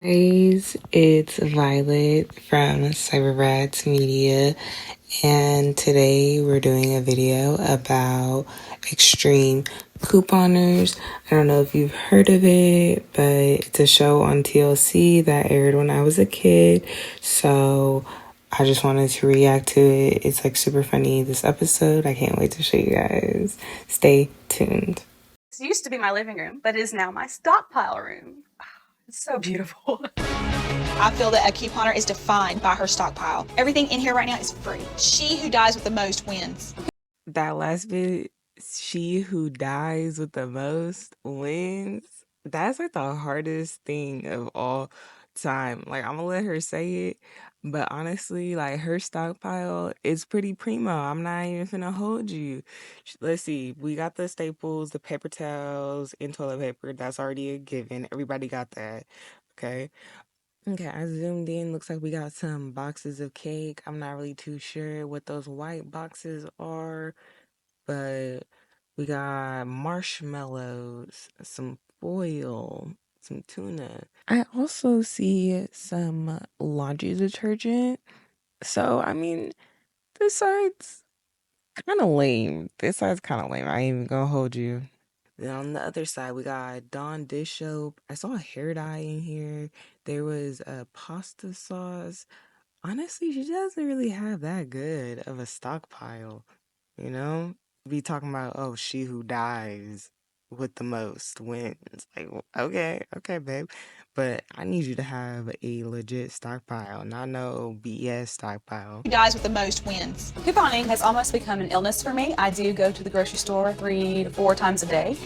Guys, it's Violet from Cyberbrats Media, and today we're doing a video about extreme couponers. I don't know if you've heard of it, but it's a show on TLC that aired when I was a kid, so I just wanted to react to it. It's like super funny, this episode. I can't wait to show you guys. Stay tuned. This used to be my living room, but it is now my stockpile room. It's so beautiful. I feel that a couponer is defined by her stockpile. Everything in here right now is free. She who dies with the most wins. That last bit, she who dies with the most wins. That's like the hardest thing of all time. Like, I'm gonna let her say it, but honestly, like, her stockpile is pretty primo. I'm not even finna hold you. Let's see, we got the staples, the paper towels, and toilet paper. That's already a given. Everybody got that. Okay. Okay, I zoomed in. Looks like we got some boxes of cake. I'm not really too sure what those white boxes are, but we got marshmallows, some foil, some tuna. I also see some laundry detergent. So, I mean, this side's kind of lame. This side's kind of lame. I ain't even gonna hold you. Then on the other side, we got Dawn dish soap. I saw a hair dye in here. There was a pasta sauce. Honestly, she doesn't really have that good of a stockpile, you know? Be talking about, oh, she who dies with the most wins. Like, okay, babe. But I need you to have a legit stockpile, not no BS stockpile. Who dies with the most wins. Couponing has almost become an illness for me. I do go to the grocery store 3 to 4 times a day.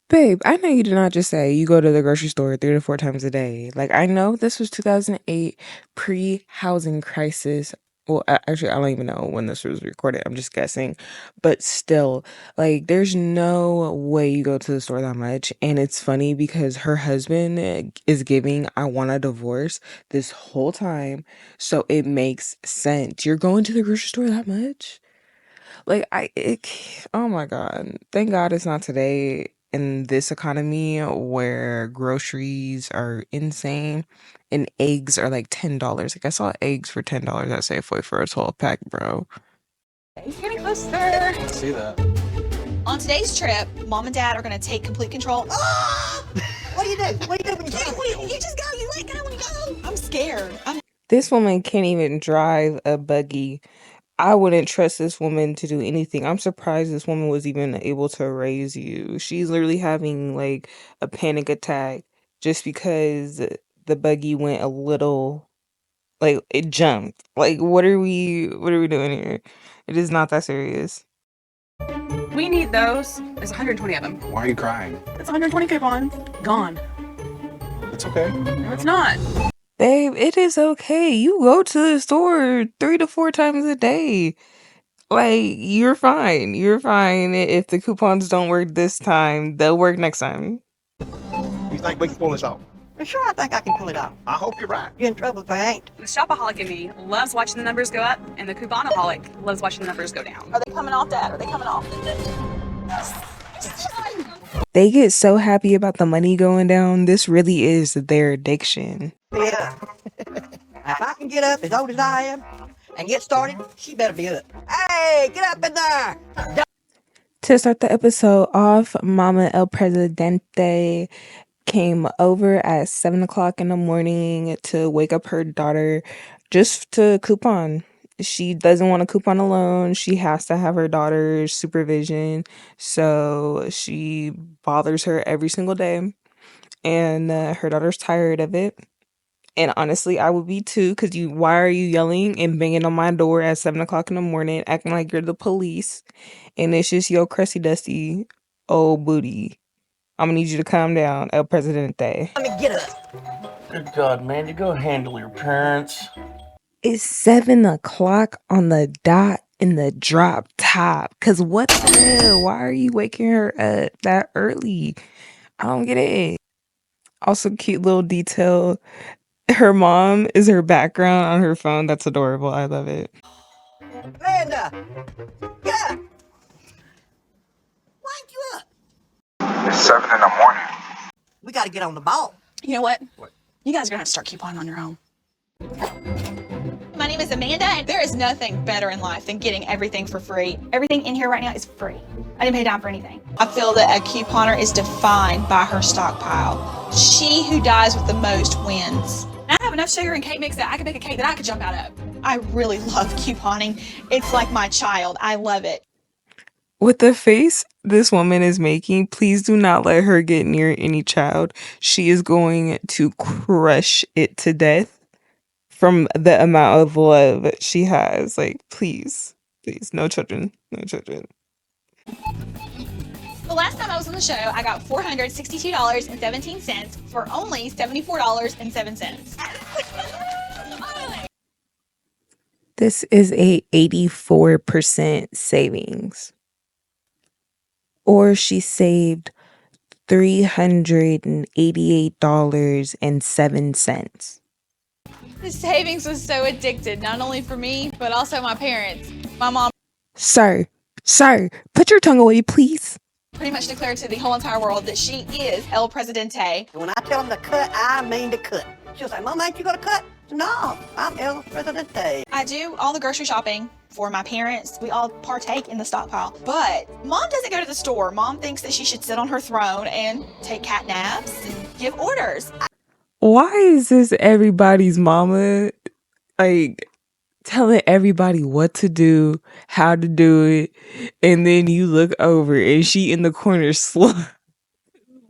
Babe, I know you did not just say you go to the grocery store 3 to 4 times a day. Like, I know this was 2008, pre-housing crisis. Well, actually, I don't even know when this was recorded. I'm just guessing. But still, like, there's no way you go to the store that much. And it's funny because her husband is giving, I want a divorce this whole time. So it makes sense. You're going to the grocery store that much? Like, oh my God. Thank God it's not today in this economy where groceries are insane and eggs are like $10. Like, I saw eggs for $10 at Safeway for a 12 pack, bro. Getting closer. I see that. On today's trip, Mom and Dad are going to take complete control. Ah! What do you do? What do you do when you go? You just go. You let go when you go. I'm scared. This woman can't even drive a buggy. I wouldn't trust this woman to do anything. I'm surprised this woman was even able to raise you. She's literally having like a panic attack just because the buggy went a little, like, it jumped. Like, what are we doing here? It is not that serious. We need those. There's 120 of them. Why are you crying? It's 120 coupons. Gone. It's okay. No, it's not. Babe, it is okay. You go to the store 3 to 4 times a day. Like, you're fine. You're fine. If the coupons don't work this time, they'll work next time. You think we can pull this off? Sure, I think I can pull it off. I hope you're right. You're in trouble if I ain't. The shopaholic in me loves watching the numbers go up, and the couponaholic loves watching the numbers go down. Are they coming off, Dad? Are they coming off? They get so happy about the money going down. This really is their addiction. Yeah. If I can get up as old as I am and get started, she better be up. Hey, get up in there! To start the episode off, Mama El Presidente came over at 7 o'clock in the morning to wake up her daughter just to coupon. She doesn't want to coupon alone. She has to have her daughter's supervision. So she bothers her every single day. And her daughter's tired of it. And honestly, I would be too, because why are you yelling and banging on my door at 7 o'clock in the morning, acting like you're the police? And it's just your crusty dusty old booty. I'm gonna need you to calm down, El Presidente. Let me get up. Good God, man, you go handle your parents. It's 7 o'clock on the dot in the drop top. Cause what the hell? Why are you waking her up that early? I don't get it. Also, cute little detail. Her mom is her background on her phone. That's adorable. I love it. Amanda! Get up! Why ain't you up? It's 7 in the morning. We gotta get on the ball. You know what? What? You guys are gonna have to start couponing on your own. My name is Amanda, and there is nothing better in life than getting everything for free. Everything in here right now is free. I didn't pay a dime for anything. I feel that a couponer is defined by her stockpile. She who dies with the most wins. I have enough sugar and cake mix that I could make a cake that I could jump out of. I really love couponing. It's like my child. I love it. With the face this woman is making, please do not let her get near any child. She is going to crush it to death from the amount of love she has. Like, please, please, no children, no children. The last time I was on the show, I got $462.17 for only $74.07. This is a 84% savings. Or she saved $388.07. The savings was so addicted, not only for me, but also my parents. My mom Sir, put your tongue away, please. pretty much declared to the whole entire world that she is El Presidente. When I tell them to cut, I mean to cut. She'll say, Mom, ain't you gonna cut? No, I'm El Presidente. I do all the grocery shopping for my parents. We all partake in the stockpile. But Mom doesn't go to the store. Mom thinks that she should sit on her throne and take cat naps and give orders. Why is this everybody's mama? Like, telling everybody what to do, how to do it, and then you look over and she in the corner slow.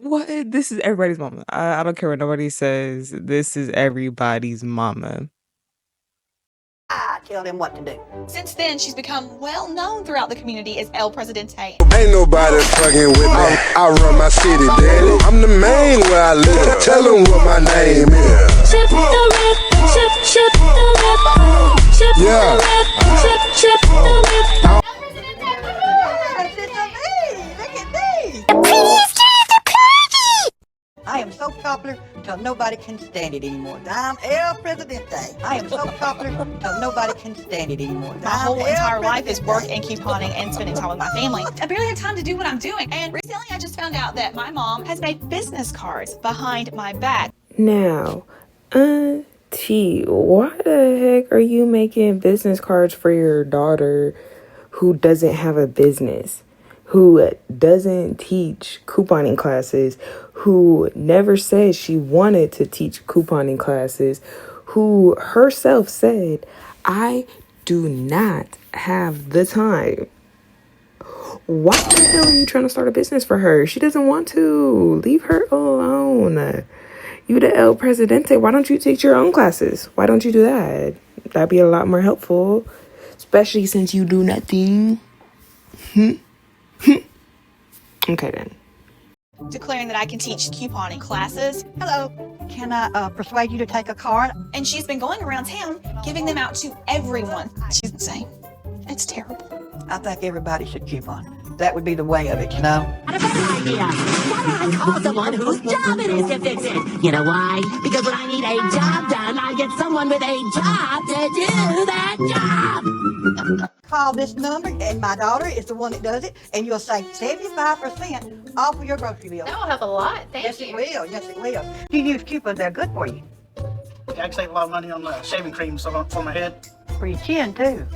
What? This is everybody's mama. I don't care what nobody says. This is everybody's mama. I tell them what to do. Since then, she's become well known throughout the community as El Presidente. Ain't nobody fucking with me. I run my city, daddy. I'm the man where I live. Tell them what my name is. Chip the whip, chip the whip, chip Yeah. the whip, chip the whip. Look at me. I am so popular till nobody can stand it anymore. I'm El Presidente. I am so popular till nobody can stand it anymore. My whole entire life is work and couponing and spending time with my family. I barely have time to do what I'm doing. And recently I just found out that my mom has made business cards behind my back. Now, Auntie, why the heck are you making business cards for your daughter who doesn't have a business, who doesn't teach couponing classes, who never said she wanted to teach couponing classes, who herself said, I do not have the time? Why the hell are you trying to start a business for her? She doesn't want to. Leave her alone. You the El Presidente. Why don't you teach your own classes? Why don't you do that? That'd be a lot more helpful. Especially since you do nothing. Okay then. Declaring that I can teach couponing classes. Hello. Can I persuade you to take a card? And she's been going around town giving them out to everyone. She's insane. It's terrible. I think everybody should coupon. That would be the way of it, you know? Got a better idea. Why don't I call someone whose job it is to fix it? You know why? Because when I need a job done, I get someone with a job to do that job. Call this number, and my daughter is the one that does it, and you'll save 75% off of your grocery bill. That will help a lot. Thank Yes, you. it will. Yes, it will. You use coupons, they're good for you. I save a lot of money on shaving cream for my head. For your chin, too.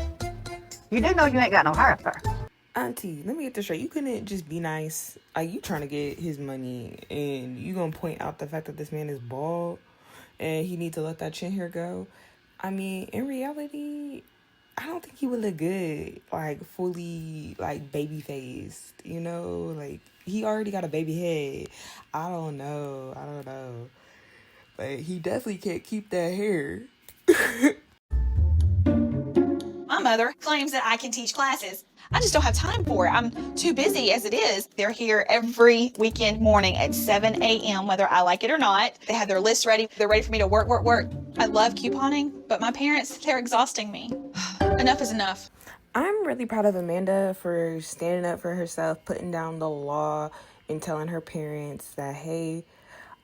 You do know you ain't got no hair, sir. Auntie, let me get this straight. You couldn't just be nice. Like, you trying to get his money, and you gonna point out the fact that this man is bald, and he need to let that chin hair go. I mean, in reality, I don't think he would look good, like, fully, like, baby-faced, you know? Like, he already got a baby head. I don't know. But he definitely can't keep that hair. My mother claims that I can teach classes. I just don't have time for it. I'm too busy as it is. They're here every weekend morning at 7 a.m. whether I like it or not. They have their list ready. They're ready for me to work. I love couponing, but my parents, they're exhausting me. Enough is enough. I'm really proud of Amanda for standing up for herself, putting down the law, and telling her parents that, hey,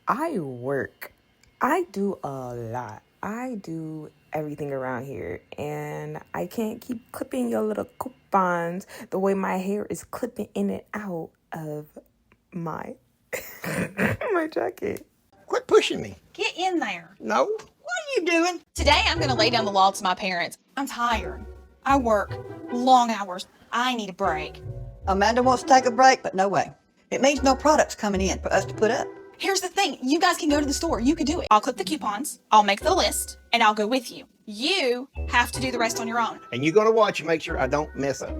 I work. I do a lot. I do everything around here, and I can't keep clipping your little coupons the way my hair is clipping in and out of my my jacket. Quit pushing me. Get in there. No. What are you doing? Today, I'm going to lay down the law to my parents. I'm tired. I work long hours. I need a break. Amanda wants to take a break, but no way. It means no products coming in for us to put up. Here's the thing. You guys can go to the store. You can do it. I'll clip the coupons. I'll make the list, and I'll go with you. You have to do the rest on your own. And you're going to watch and make sure I don't mess up.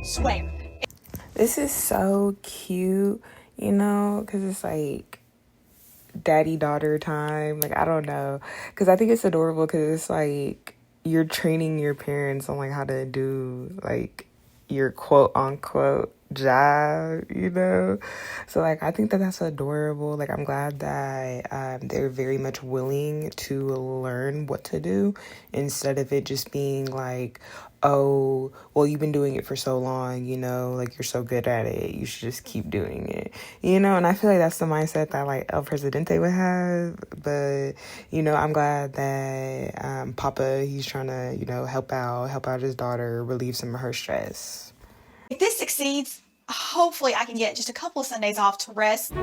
Swear. This is so cute, you know, because it's like daddy-daughter time. Like, I don't know. Because I think it's adorable because it's like you're training your parents on like how to do like your quote-unquote job, you know? So like I think that that's adorable. Like I'm glad that they're very much willing to learn what to do instead of it just being like, oh, well, you've been doing it for so long, you know, like you're so good at it, you should just keep doing it, you know? And I feel like that's the mindset that like El Presidente would have. But you know, I'm glad that Papa, he's trying to, you know, help out his daughter, relieve some of her stress. If this succeeds, hopefully I can get just a couple of Sundays off to rest.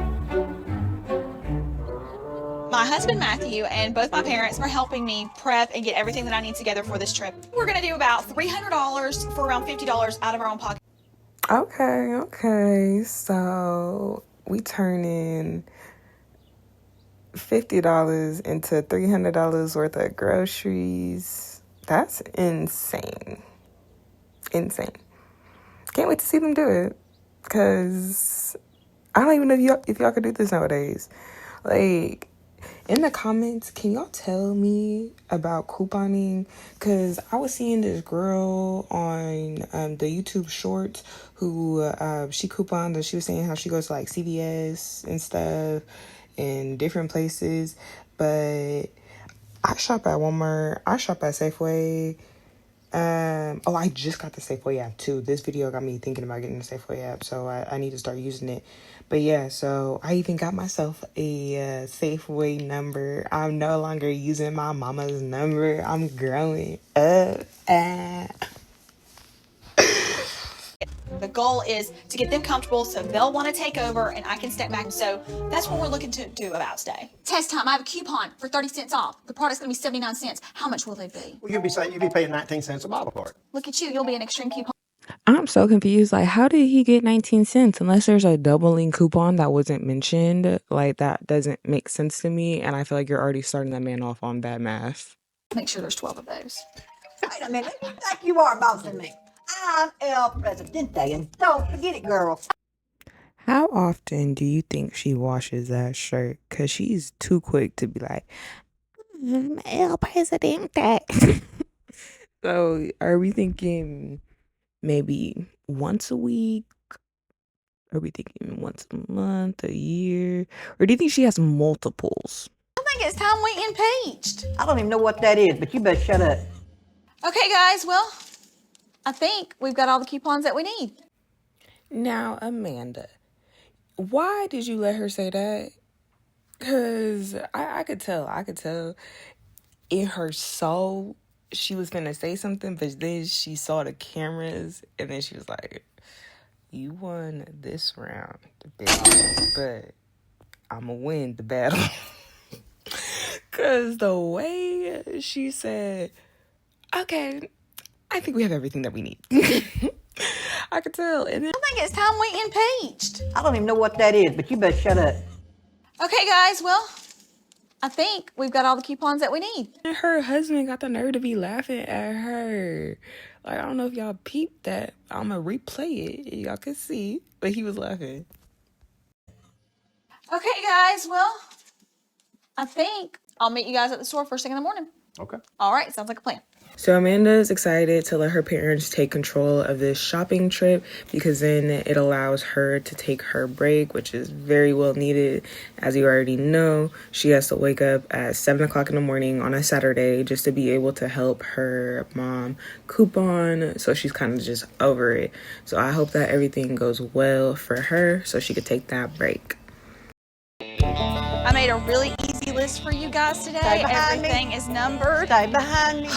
My husband Matthew and both my parents are helping me prep and get everything that I need together for this trip. We're gonna do about $300 for around $50 out of our own pocket. Okay. So we turning $50 into $300 worth of groceries. That's insane. Can't wait to see them do it, because I don't even know if y'all could do this nowadays. Like, in the comments, can y'all tell me about couponing? Because I was seeing this girl on the YouTube Shorts who she couponed, and she was saying how she goes to like CVS and stuff in different places. But I shop at Walmart. I shop at Safeway. I just got the Safeway app too. This video got me thinking about getting the Safeway app, so I need to start using it. But yeah, so I even got myself a Safeway number. I'm no longer using my mama's number. I'm growing up. The goal is to get them comfortable so they'll want to take over and I can step back. So that's what we're looking to do about today. Test time. I have a coupon for 30 cents off. The product's going to be 79 cents. How much will they be? Well, you'll be paying 19 cents a bottle for it. Look at you. You'll be an extreme coupon. I'm so confused. Like, how did he get 19 cents? Unless there's a doubling coupon that wasn't mentioned. Like, that doesn't make sense to me. And I feel like you're already starting that man off on bad math. Make sure there's 12 of those. Wait a minute. Who you think you are bossing me? I'm El Presidente, and don't forget it, girl. How often do you think she washes that shirt? Because she's too quick to be like, El Presidente. So, are we thinking maybe once a week? Are we thinking once a month, a year? Or do you think she has multiples? I think it's time we impeached. I don't even know what that is, but you better shut up. Okay, guys. Well, I think we've got all the coupons that we need. Now, Amanda, why did you let her say that? Because I could tell in her soul she was gonna say something, but then she saw the cameras and then she was like, you won this round, but I'ma win the battle. Because the way she said, okay, I think we have everything that we need. I could tell. And then, I think it's time we impeached. I don't even know what that is, but you better shut up. Okay, guys. Well, I think we've got all the coupons that we need. her husband got the nerve to be laughing at her. Like, I don't know if y'all peeped that. I'm going to replay it. Y'all can see. But he was laughing. Okay, guys. Well, I think I'll meet you guys at the store first thing in the morning. Okay. All right. Sounds like a plan. So Amanda's excited to let her parents take control of this shopping trip because then it allows her to take her break, which is very well needed. As you already know, she has to wake up at 7 o'clock in the morning on a Saturday just to be able to help her mom coupon. So she's kind of just over it. So I hope that everything goes well for her so she could take that break. I made a really easy list for you guys today. Stay behind me. Everything is numbered. Stay behind me.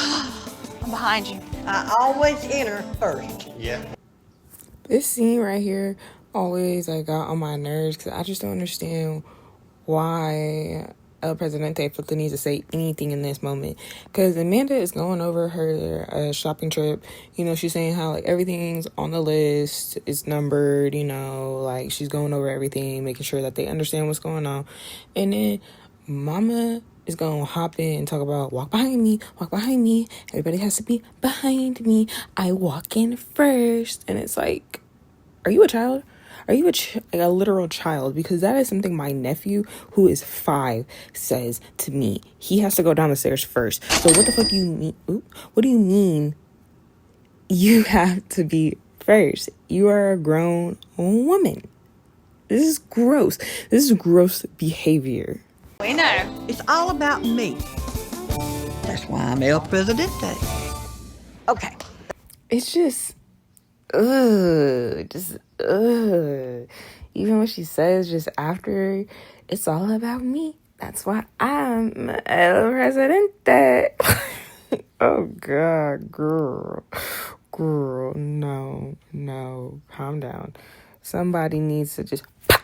I'm behind you. I always enter first. Yeah. This scene right here always got on my nerves because I just don't understand why El Presidente feel the need to say anything in this moment, because Amanda is going over her shopping trip. You know, she's saying how like everything's on the list, it's numbered, you know, like she's going over everything, making sure that they understand what's going on. And then Mama is gonna hop in and talk about walk behind me, everybody has to be behind me, I walk in first. And it's like, are you a child? Are you a literal child? Because that is something my nephew, who is 5, says to me. He has to go down the stairs first. So what the fuck you mean? What do you mean you have to be first? You are a grown woman. This is gross. This is gross behavior. We know. It's all about me. That's why I'm El Presidente. Okay. It's just, even when she says just after, it's all about me. That's why I'm El Presidente. Oh God, girl, no, calm down. Somebody needs to just pop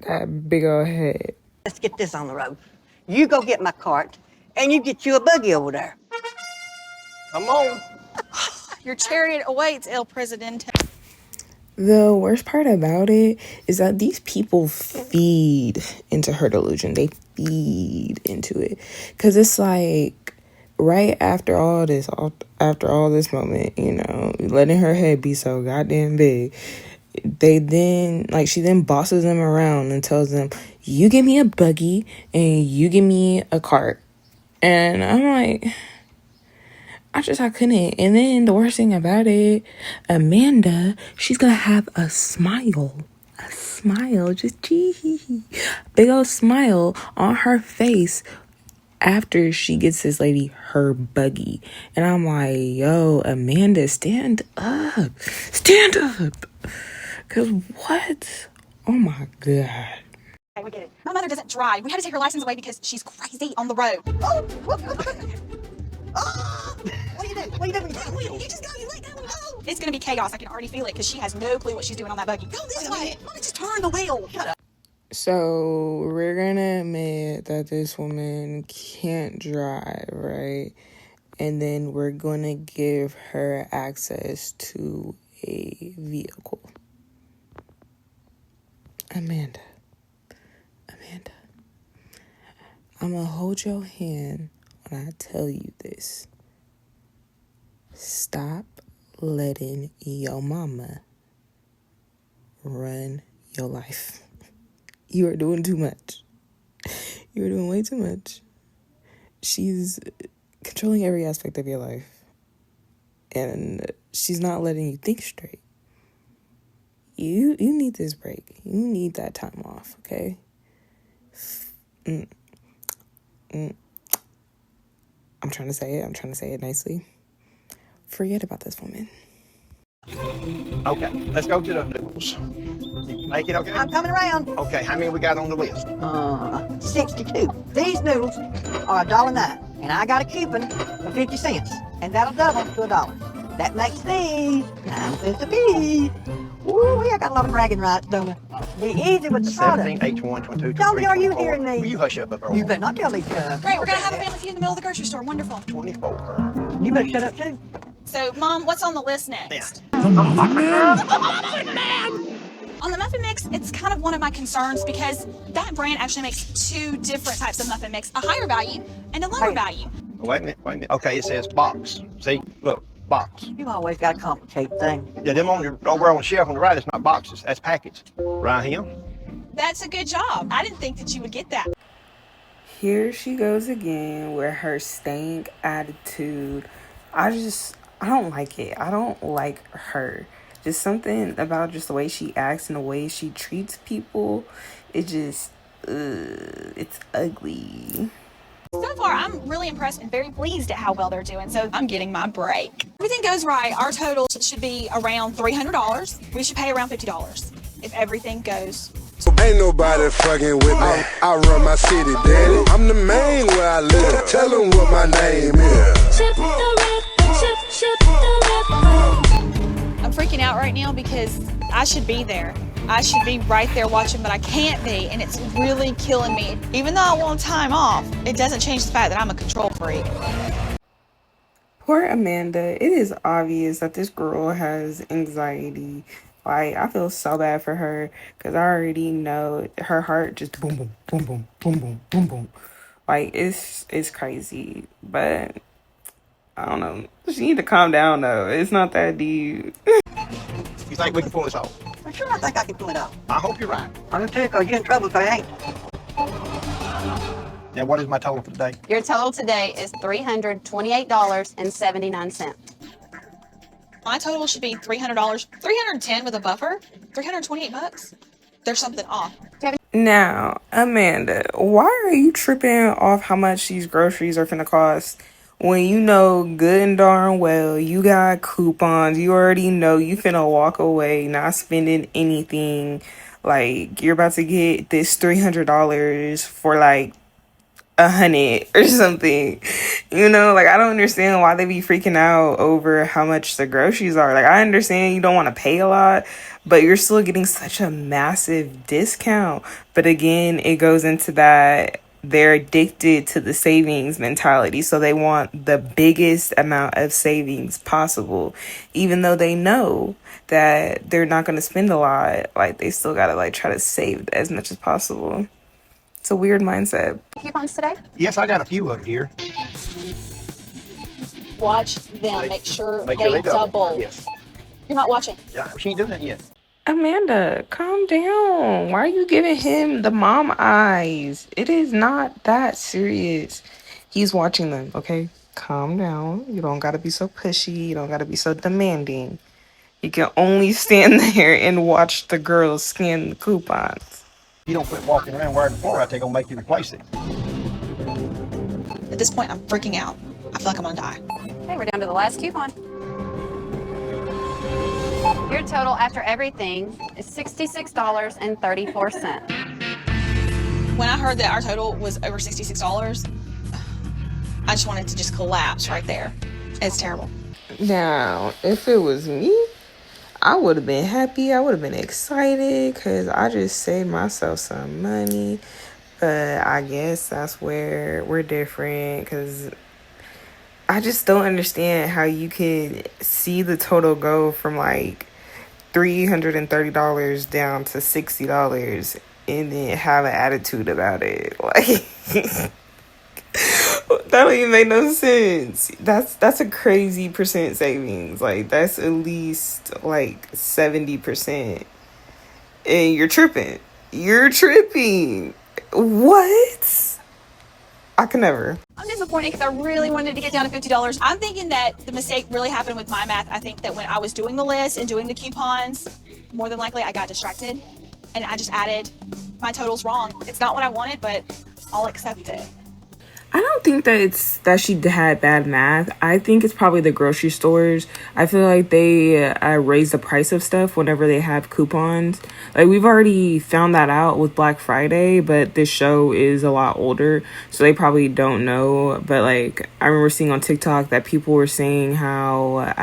that big old head. Let's get this on the road. You go get my cart, and you get you a buggy over there. Come on. Your chariot awaits, El Presidente. The worst part about it is that these people feed into her delusion. They feed into it. Because it's like, right after all this moment, you know, letting her head be so goddamn big, she then bosses them around and tells them, you give me a buggy and you give me a cart. And I'm like, I couldn't. And then the worst thing about it, Amanda, she's gonna have a smile, just big old smile on her face after she gets this lady her buggy. And I'm like, yo, Amanda, stand up. Cause what? Oh my God. Okay, we get it. My mother doesn't drive. We had to take her license away because she's crazy on the road. What are you doing? You just go, you let go. Oh. It's gonna be chaos. I can already feel it because she has no clue what she's doing on that buggy. Go this way. Mama, just turn the wheel. Shut up. So we're gonna admit that this woman can't drive, right? And then we're gonna give her access to a vehicle. Amanda, I'm gonna hold your hand when I tell you this. Stop letting your mama run your life. You are doing too much. You are doing way too much. She's controlling every aspect of your life. And she's not letting you think straight. You need this break. You need that time off, okay? I'm trying to say it nicely. Forget about this woman. Okay, let's go to the noodles. You make it okay? I'm coming around. Okay, how many we got on the list? 62. These noodles are $1.09, and I got a coupon for 50 cents, and that'll double to $1. That makes these 9 cents a piece. Ooh, I got a lot of bragging rights, don't I? Be easy with the product. 17, 81, 22, Johnny, 23, are you 24. hearing me? Will you hush up, Earl? You better not tell these guys. Great, we're gonna have a family feud in the middle of the grocery store. Wonderful. 24. You better shut up too. So, Mom, what's on the list next? Yeah. On the muffin mix, it's kind of one of my concerns because that brand actually makes 2 different types of muffin mix, a higher value and a lower value. Wait a minute. Okay, it says box. See, look, box. You always got to complicate things. Yeah, them over on the shelf on the right, it's not boxes, that's packets. Right here. That's a good job. I didn't think that you would get that. Here she goes again with her stank attitude. I don't like it. I don't like her. Just something about just the way she acts and the way she treats people. It just, it's ugly. So far, I'm really impressed and very pleased at how well they're doing, so I'm getting my break. Everything goes right, our total should be around $300. We should pay around $50 if everything goes. Ain't nobody fucking with me. I run my city, daddy. I'm the main where I live. Tell them what my name is. I'm freaking out right now because I should be there. I should be right there watching, but I can't be, and it's really killing me. Even though I want time off, it doesn't change the fact that I'm a control freak. Poor Amanda. It is obvious that this girl has anxiety. Like, I feel so bad for her because I already know her heart just boom, boom, boom, boom, boom, boom, boom, boom. Like, it's crazy. But I don't know. She need to calm down, though. It's not that deep. You think we can pull this off? For sure, I think I can pull it off. I hope you're right. I'm gonna tell you, 'cause you're in trouble if I ain't. Now, what is my total for today? Your total today is $328.79. My total should be $300, $310 with a buffer, $328. There's something off. Now, Amanda, why are you tripping off how much these groceries are finna cost when you know good and darn well you got coupons? You already know you finna walk away not spending anything. Like, you're about to get this $300 for like 100 or something. You know, like, I don't understand why they be freaking out over how much the groceries are. Like, I understand you don't want to pay a lot, but you're still getting such a massive discount. But again, it goes into that they're addicted to the savings mentality, so they want the biggest amount of savings possible, even though they know that they're not going to spend a lot. Like, they still gotta like try to save as much as possible. It's a weird mindset. Coupons today? Yes, I got a few of them here. Watch them. Make sure Make they sure they double. Yes. You're not watching. Yeah, she ain't doing that yet. Amanda, calm down. Why are you giving him the mom eyes? It is not that serious. He's watching them, okay? Calm down. You don't gotta be so pushy. You don't gotta be so demanding. You can only stand there and watch the girls scan the coupons. You don't quit walking around wearing the floor out, they're gonna make you replace it. At this point, I'm freaking out. I feel like I'm gonna die. Okay, we're down to the last coupon. Your total after everything is $66.34. When I heard that our total was over $66, I just wanted to just collapse right there. It's terrible. Now, if it was me, I would have been happy. I would have been excited because I just saved myself some money. But I guess that's where we're different because I just don't understand how you could see the total go from like $330 down to $60 and then have an attitude about it. Like, that don't even make no sense. That's a crazy percent savings. Like, that's at least like 70%. And you're tripping. You're tripping. What? I can never. I'm disappointed because I really wanted to get down to $50. I'm thinking that the mistake really happened with my math. I think that when I was doing the list and doing the coupons, more than likely I got distracted and I just added my totals wrong. It's not what I wanted, but I'll accept it. I don't think that it's that she had bad math. I think it's probably the grocery stores. I feel like they raise the price of stuff whenever they have coupons. Like, we've already found that out with Black Friday, but this show is a lot older, so they probably don't know. But like, I remember seeing on TikTok that people were saying how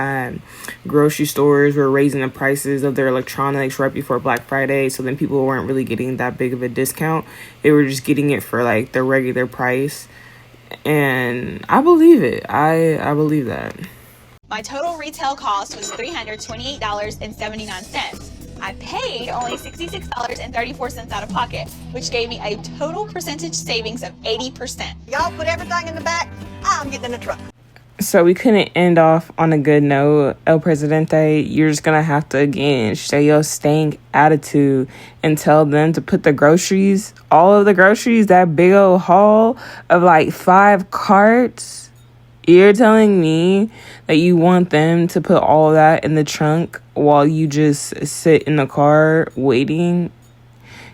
grocery stores were raising the prices of their electronics right before Black Friday, so then people weren't really getting that big of a discount. They were just getting it for like the regular price. And I believe it. I believe that. My total retail cost was $328.79. I paid only $66.34 out of pocket, which gave me a total percentage savings of 80%. Y'all put everything in the back. I'm getting in the truck. So we couldn't end off on a good note. El Presidente, you're just gonna have to again show your stank attitude and tell them to put the groceries, all of the groceries, that big old haul of like 5 carts. You're telling me that you want them to put all of that in the trunk while you just sit in the car waiting?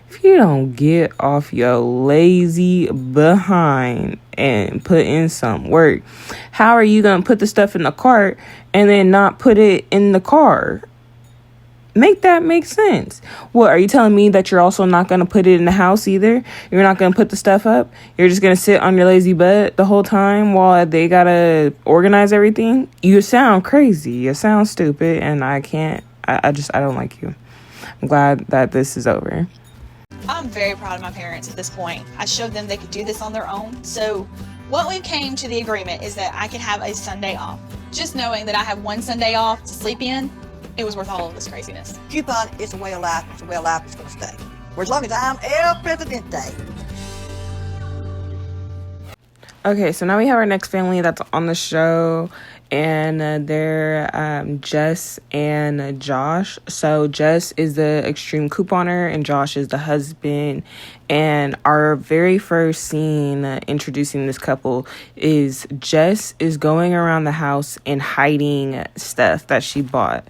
If you don't get off your lazy behind and put in some work, how are you going to put the stuff in the cart and then not put it in the car? Make that make sense. What, are you telling me that you're also not going to put it in the house either? You're not going to put the stuff up? You're just going to sit on your lazy butt the whole time while they got to organize everything? You sound crazy. You sound stupid, and I don't like you. I'm glad that this is over. I'm very proud of my parents at this point. I showed them they could do this on their own. So what we came to the agreement is that I can have a Sunday off. Just knowing that I have one Sunday off to sleep in, it was worth all of this craziness. Coupon is a way of life. It's a way of life that's going to stay. For as long as I'm El Presidente. Okay, so now we have our next family that's on the show, and they're Jess and Josh. So Jess is the extreme couponer and Josh is the husband. And our very first scene introducing this couple is Jess is going around the house and hiding stuff that she bought.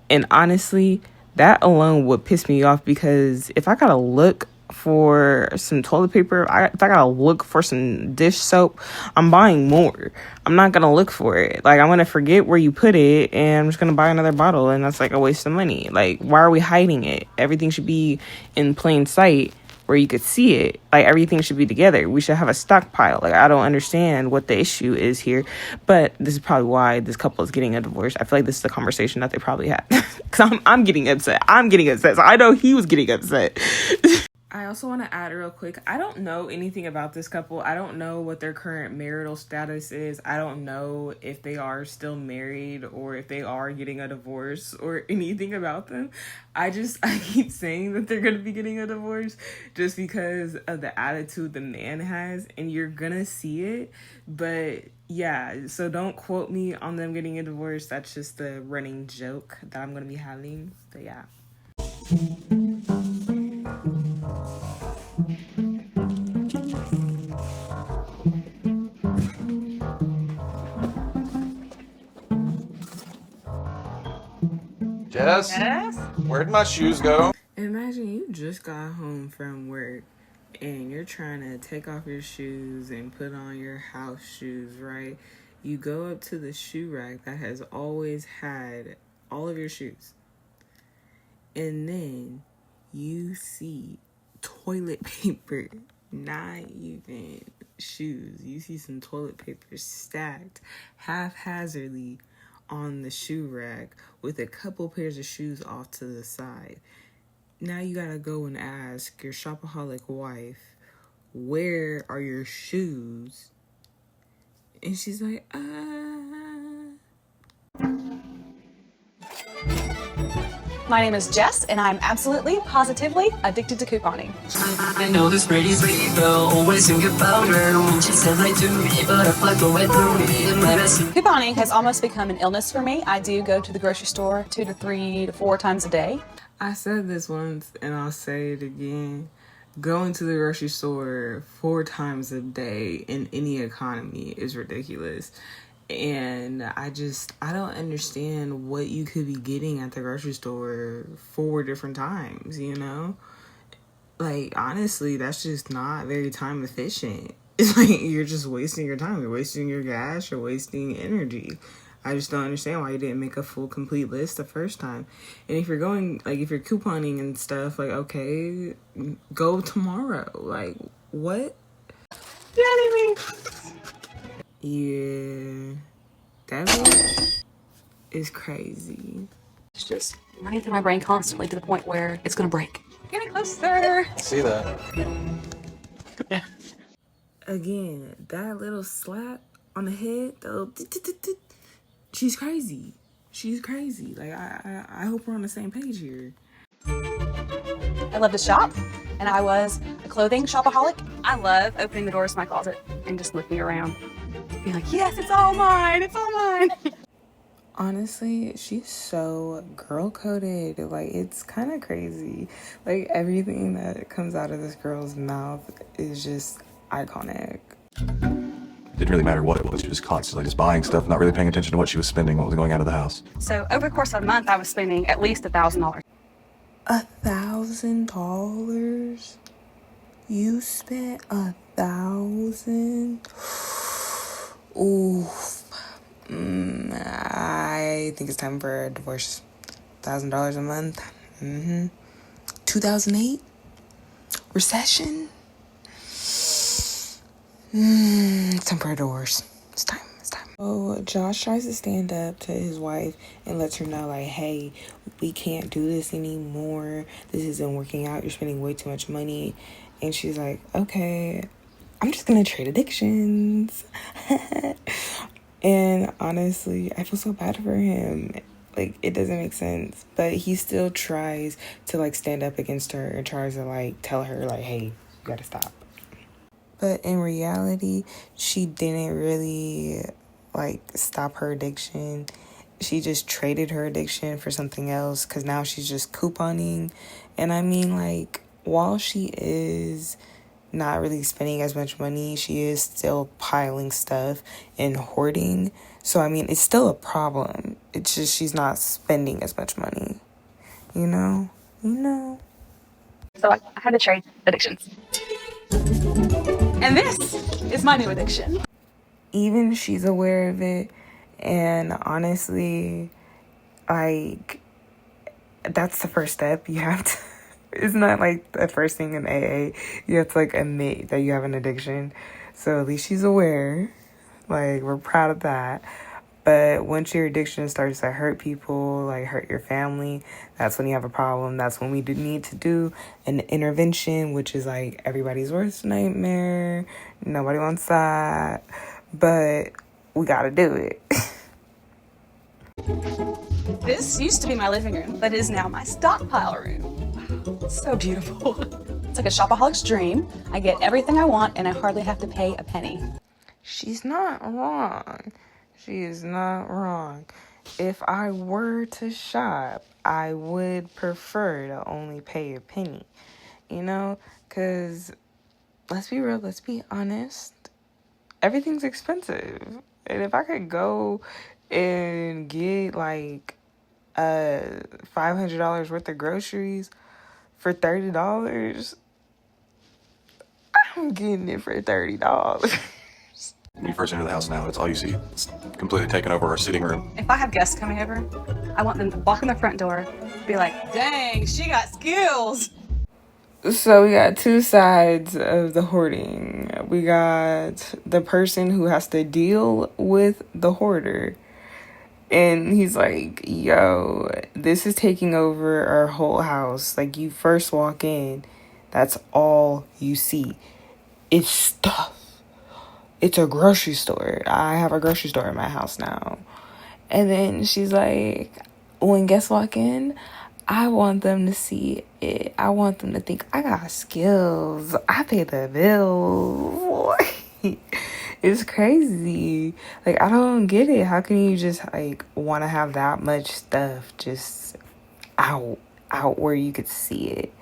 And honestly, that alone would piss me off, because if I gotta look for some toilet paper, if I gotta look for some dish soap, I'm buying more. I'm not gonna look for it. Like, I'm gonna forget where you put it and I'm just gonna buy another bottle, and that's like a waste of money. Like, why are we hiding it? Everything should be in plain sight where you could see it. Like, everything should be together. We should have a stockpile. Like, I don't understand what the issue is here, but this is probably why this couple is getting a divorce. I feel like this is the conversation that they probably had, because I'm getting upset. So I know he was getting upset. I also want to add real quick, I don't know anything about this couple. I don't know what their current marital status is. I don't know if they are still married or if they are getting a divorce or anything about them. I keep saying that they're going to be getting a divorce just because of the attitude the man has, and you're going to see it. But yeah, so don't quote me on them getting a divorce. That's just the running joke that I'm going to be having. But yeah. Jess? Yes? Where'd my shoes go? Imagine you just got home from work and you're trying to take off your shoes and put on your house shoes, right? You go up to the shoe rack that has always had all of your shoes, and then you see toilet paper, not even shoes. You see some toilet paper stacked haphazardly on the shoe rack with a couple pairs of shoes off to the side. Now you gotta go and ask your shopaholic wife, where are your shoes? And she's like, My name is Jess, and I'm absolutely, positively addicted to couponing. I know this pretty sweet girl, always think about her when she says I do me, but I fuck away through me and my best. Couponing has almost become an illness for me. I do go to the grocery store 2 to 3 to 4 times a day. I said this once and I'll say it again. Going to the grocery store 4 times a day in any economy is ridiculous. And I don't understand what you could be getting at the grocery store 4 different times, you know? Like, honestly, that's just not very time efficient. It's like you're just wasting your time. You're wasting your gas. You're wasting energy. I just don't understand why you didn't make a full, complete list the first time. And if you're going, like, if you're couponing and stuff, like, okay, go tomorrow. Like, what? Yeah, that bitch is crazy. It's just running through my brain constantly to the point where it's gonna break. Getting closer. See that? Again, that little slap on the head, the little she's crazy. She's crazy. Like, I hope we're on the same page here. I love to shop, and I was a clothing shopaholic. I love opening the doors to my closet and just looking around. Be like, yes, it's all mine. It's all mine. Honestly, she's so girl-coded. Like, it's kind of crazy. Like, everything that comes out of this girl's mouth is just iconic. It didn't really matter what it was. She was constantly just buying stuff, not really paying attention to what she was spending, what was going out of the house. So over the course of a month, I was spending at least $1,000. $1,000? You spent $1,000? Oof. I think it's time for a divorce. $1,000 a month. 2008? Recession? It's time for a divorce. It's time. Oh, Josh tries to stand up to his wife and lets her know, like, hey, we can't do this anymore. This isn't working out. You're spending way too much money. And she's like, okay, I'm just gonna trade addictions. And honestly, I feel so bad for him. Like, it doesn't make sense. But he still tries to, like, stand up against her and tries to, like, tell her, like, hey, you gotta stop. But in reality, she didn't really, like, stop her addiction. She just traded her addiction for something else because now she's just couponing. And I mean, like, while she is not really spending as much money, she is still piling stuff and hoarding. So, I mean, it's still a problem. It's just she's not spending as much money. You know? So I had to trade addictions. And this is my new addiction. Even she's aware of it. And honestly, like, that's the first step. You have to, it's not like the first thing in AA. You have to, like, admit that you have an addiction. So at least she's aware. Like, we're proud of that. But once your addiction starts to hurt people, like hurt your family, that's when you have a problem. That's when we do need to do an intervention, which is like everybody's worst nightmare. Nobody wants that. But we gotta do it. This used to be my living room, but is now my stockpile room. It's so beautiful. It's like a shopaholic's dream. I get everything I want and I hardly have to pay a penny. She's not wrong. She is not wrong. If I were to shop, I would prefer to only pay a penny. You know? Because, let's be real, let's be honest. Everything's expensive. And if I could go and get, like, $500 worth of groceries for $30, I'm getting it for $30. When you first enter the house now, it's all you see. It's completely taken over our sitting room. If I have guests coming over, I want them to walk in the front door, be like, dang, she got skills. So we got two sides of the hoarding. We got the person who has to deal with the hoarder. And he's like, yo, this is taking over our whole house. Like, you first walk in, that's all you see. It's stuff. It's a grocery store. I have a grocery store in my house now. And then she's like, when guests walk in, I want them to see it. I want them to think I got skills. I pay the bills. It's crazy. Like, I don't get it. How can you just, like, want to have that much stuff just out where you could see it,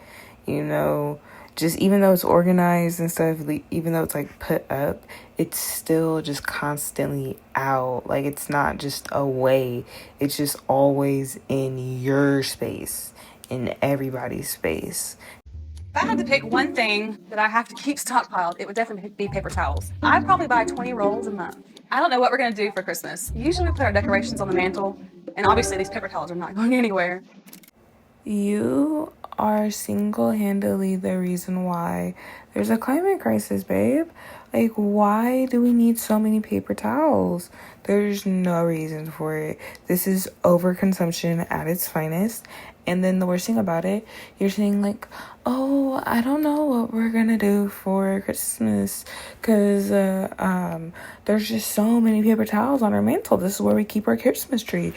you know? Just even though it's organized and stuff, even though it's, like, put up, it's still just constantly out. Like, it's not just away. It's just always in your space, in everybody's space. If I had to pick one thing that I have to keep stockpiled, it would definitely be paper towels. I probably buy 20 rolls a month. I don't know what we're gonna do for Christmas. Usually we put our decorations on the mantle, and obviously these paper towels are not going anywhere. You are single-handedly the reason why there's a climate crisis, babe. Like, why do we need so many paper towels? There's no reason for it. This is overconsumption at its finest. And then the worst thing about it, you're saying like, oh, I don't know what we're gonna do for Christmas because there's just so many paper towels on our mantle. This is where we keep our Christmas tree.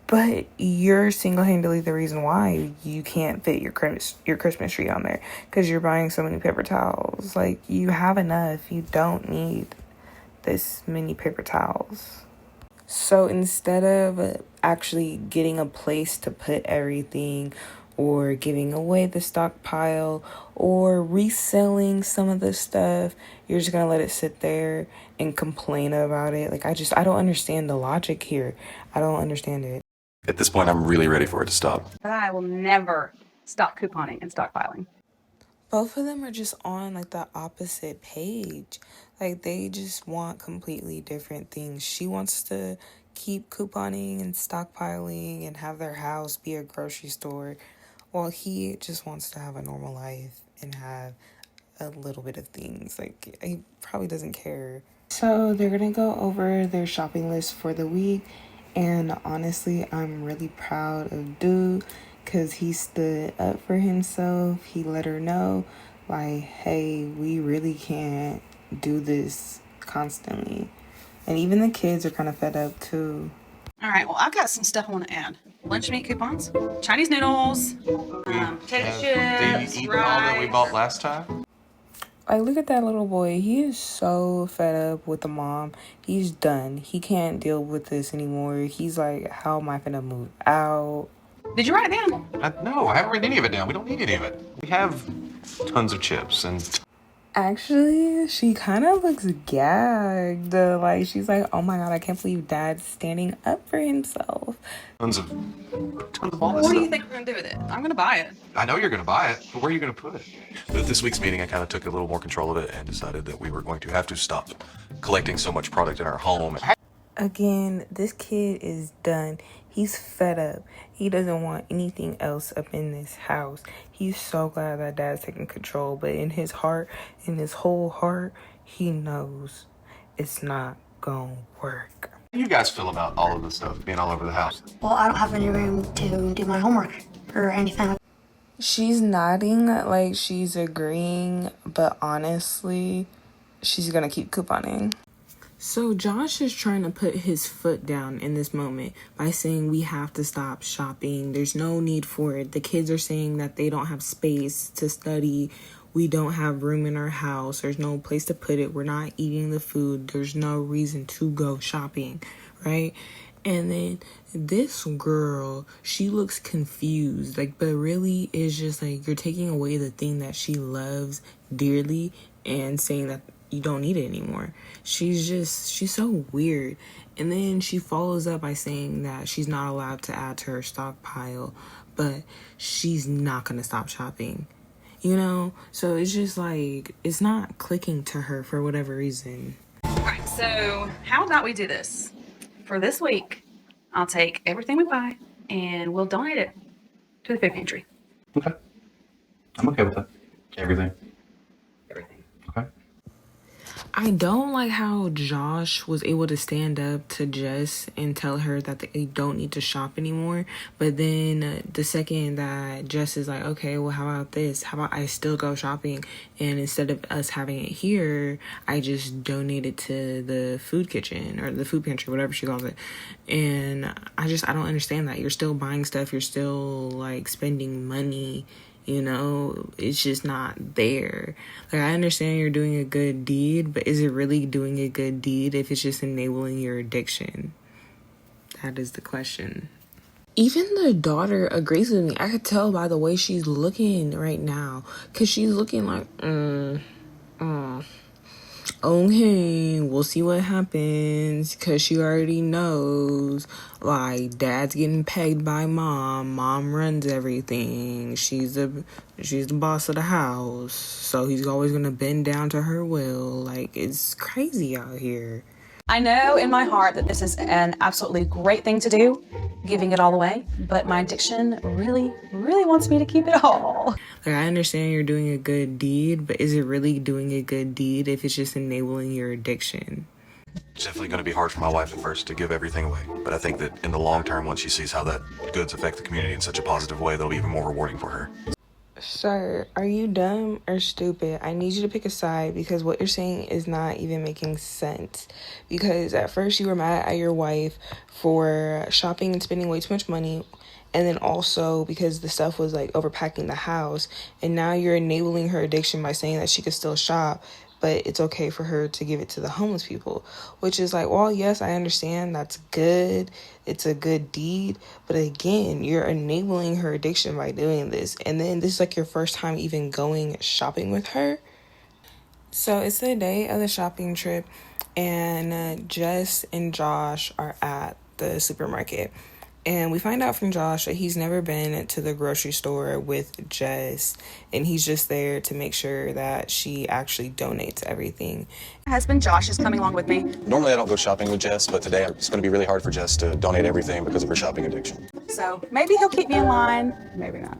But you're single-handedly the reason why you can't fit your Christmas tree on there because you're buying so many paper towels. Like, you have enough. You don't need this many paper towels. So instead of actually getting a place to put everything or giving away the stockpile or reselling some of the stuff, you're just gonna let it sit there and complain about it. Like, I don't understand the logic here. I don't understand it. At this point, I'm really ready for it to stop. But I will never stop couponing and stockpiling. Both of them are just on, like, the opposite page. Like, they just want completely different things. She wants to keep couponing and stockpiling and have their house be a grocery store, while he just wants to have a normal life and have a little bit of things. Like, he probably doesn't care So they're gonna go over their shopping list for the week, and honestly, I'm really proud of Dude because he stood up for himself. He let her know, like, hey, we really can't do this constantly. And even the kids are kind of fed up too. All right, well, I've got some stuff I want to add. Lunch meat coupons, Chinese noodles, potato chips, all that we rice. bought last time? Like, look at that little boy. He is so fed up with the mom. He's done. He can't deal with this anymore. He's like, how am I gonna move out? Did you write it down? No, I haven't written any of it down. We don't need any of it. We have tons of chips and Actually, she kind of looks gagged. Like, she's like, oh my God, I can't believe Dad's standing up for himself. tons of all this What do you stuff. think we're gonna do with it? I'm gonna buy it. I know you're going to buy it, but where are you going to put it? But at this week's meeting, I kind of took a little more control of it and decided that we were going to have to stop collecting so much product in our home. Again, this kid is done. He's fed up. He doesn't want anything else up in this house. He's so glad that Dad's taking control, but in his heart, in his whole heart, he knows it's not gonna work. How do you guys feel about all of this stuff being all over the house? Well, I don't have any room to do my homework or anything. She's nodding like she's agreeing, but honestly, she's gonna keep couponing. So Josh is trying to put his foot down in this moment by saying we have to stop shopping. There's no need for it. The kids are saying that they don't have space to study. We don't have room in our house. There's no place to put it. We're not eating the food. There's no reason to go shopping, right? And then this girl, she looks confused, like, but really it's just like you're taking away the thing that she loves dearly and saying that you don't need it anymore. She's so weird. And then she follows up by saying that she's not allowed to add to her stockpile, but she's not gonna stop shopping. You know? So it's just like, it's not clicking to her for whatever reason. All right, so how about we do this? For this week, I'll take everything we buy and we'll donate it to the food pantry. Okay. I'm okay with that. Everything. Everything. Okay. I don't like how Josh was able to stand up to Jess and tell her that they don't need to shop anymore. But then the second that Jess is like, okay, well, how about this? How about I still go shopping? And instead of us having it here, I just donate it to the food kitchen or the food pantry, whatever she calls it. And I don't understand that. You're still buying stuff. You're still like spending money. You know, it's just not there. Like, I understand you're doing a good deed, but is it really doing a good deed if it's just enabling your addiction? That is the question. Even the daughter agrees with me. I could tell by the way she's looking right now. Because she's looking like, okay, we'll see what happens, because she already knows, like, Dad's getting pegged by Mom runs everything, she's the boss of the house, so he's always gonna bend down to her will. Like, it's crazy out here. I know in my heart that this is an absolutely great thing to do, giving it all away, but my addiction really, really wants me to keep it all. Like, I understand you're doing a good deed, but is it really doing a good deed if it's just enabling your addiction? It's definitely going to be hard for my wife at first to give everything away, but I think that in the long term, once she sees how that goods affect the community in such a positive way, that'll be even more rewarding for her. Sir, are you dumb or stupid? I need you to pick a side, because what you're saying is not even making sense. Because at first you were mad at your wife for shopping and spending way too much money, and then also because the stuff was like overpacking the house, and now you're enabling her addiction by saying that she could still shop, but it's okay for her to give it to the homeless people, which is like, well, yes, I understand that's good. It's a good deed. But again, you're enabling her addiction by doing this. And then this is like your first time even going shopping with her. So it's the day of the shopping trip, and Jess and Josh are at the supermarket. And we find out from Josh that he's never been to the grocery store with Jess, and he's just there to make sure that she actually donates everything. My husband Josh is coming along with me. Normally I don't go shopping with Jess, but today it's going to be really hard for Jess to donate everything because of her shopping addiction. So maybe he'll keep me in line, maybe not.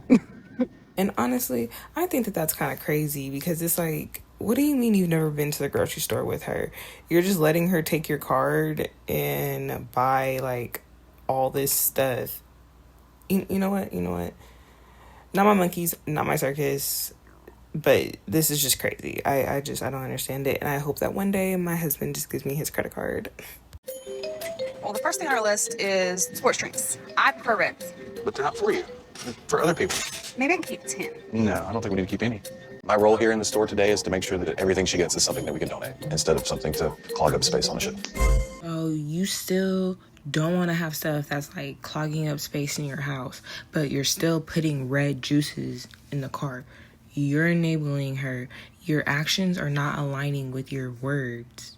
And honestly, I think that that's kind of crazy, because it's like, What do you mean you've never been to the grocery store with her? You're just letting her take your card and buy like all this stuff. You know what? You know what? Not my monkeys, not my circus, but this is just crazy. I don't understand it, and I hope that one day my husband just gives me his credit card. Well, the first thing on our list is sports drinks. I prefer Reds. But they're not for you. They're for other people. Maybe I can keep 10. No, I don't think we need to keep any. My role here in the store today is to make sure that everything she gets is something that we can donate instead of something to clog up space on the shelf. Oh, you still don't want to have stuff that's like clogging up space in your house, but you're still putting red juices in the cart. You're enabling her. Your actions are not aligning with your words.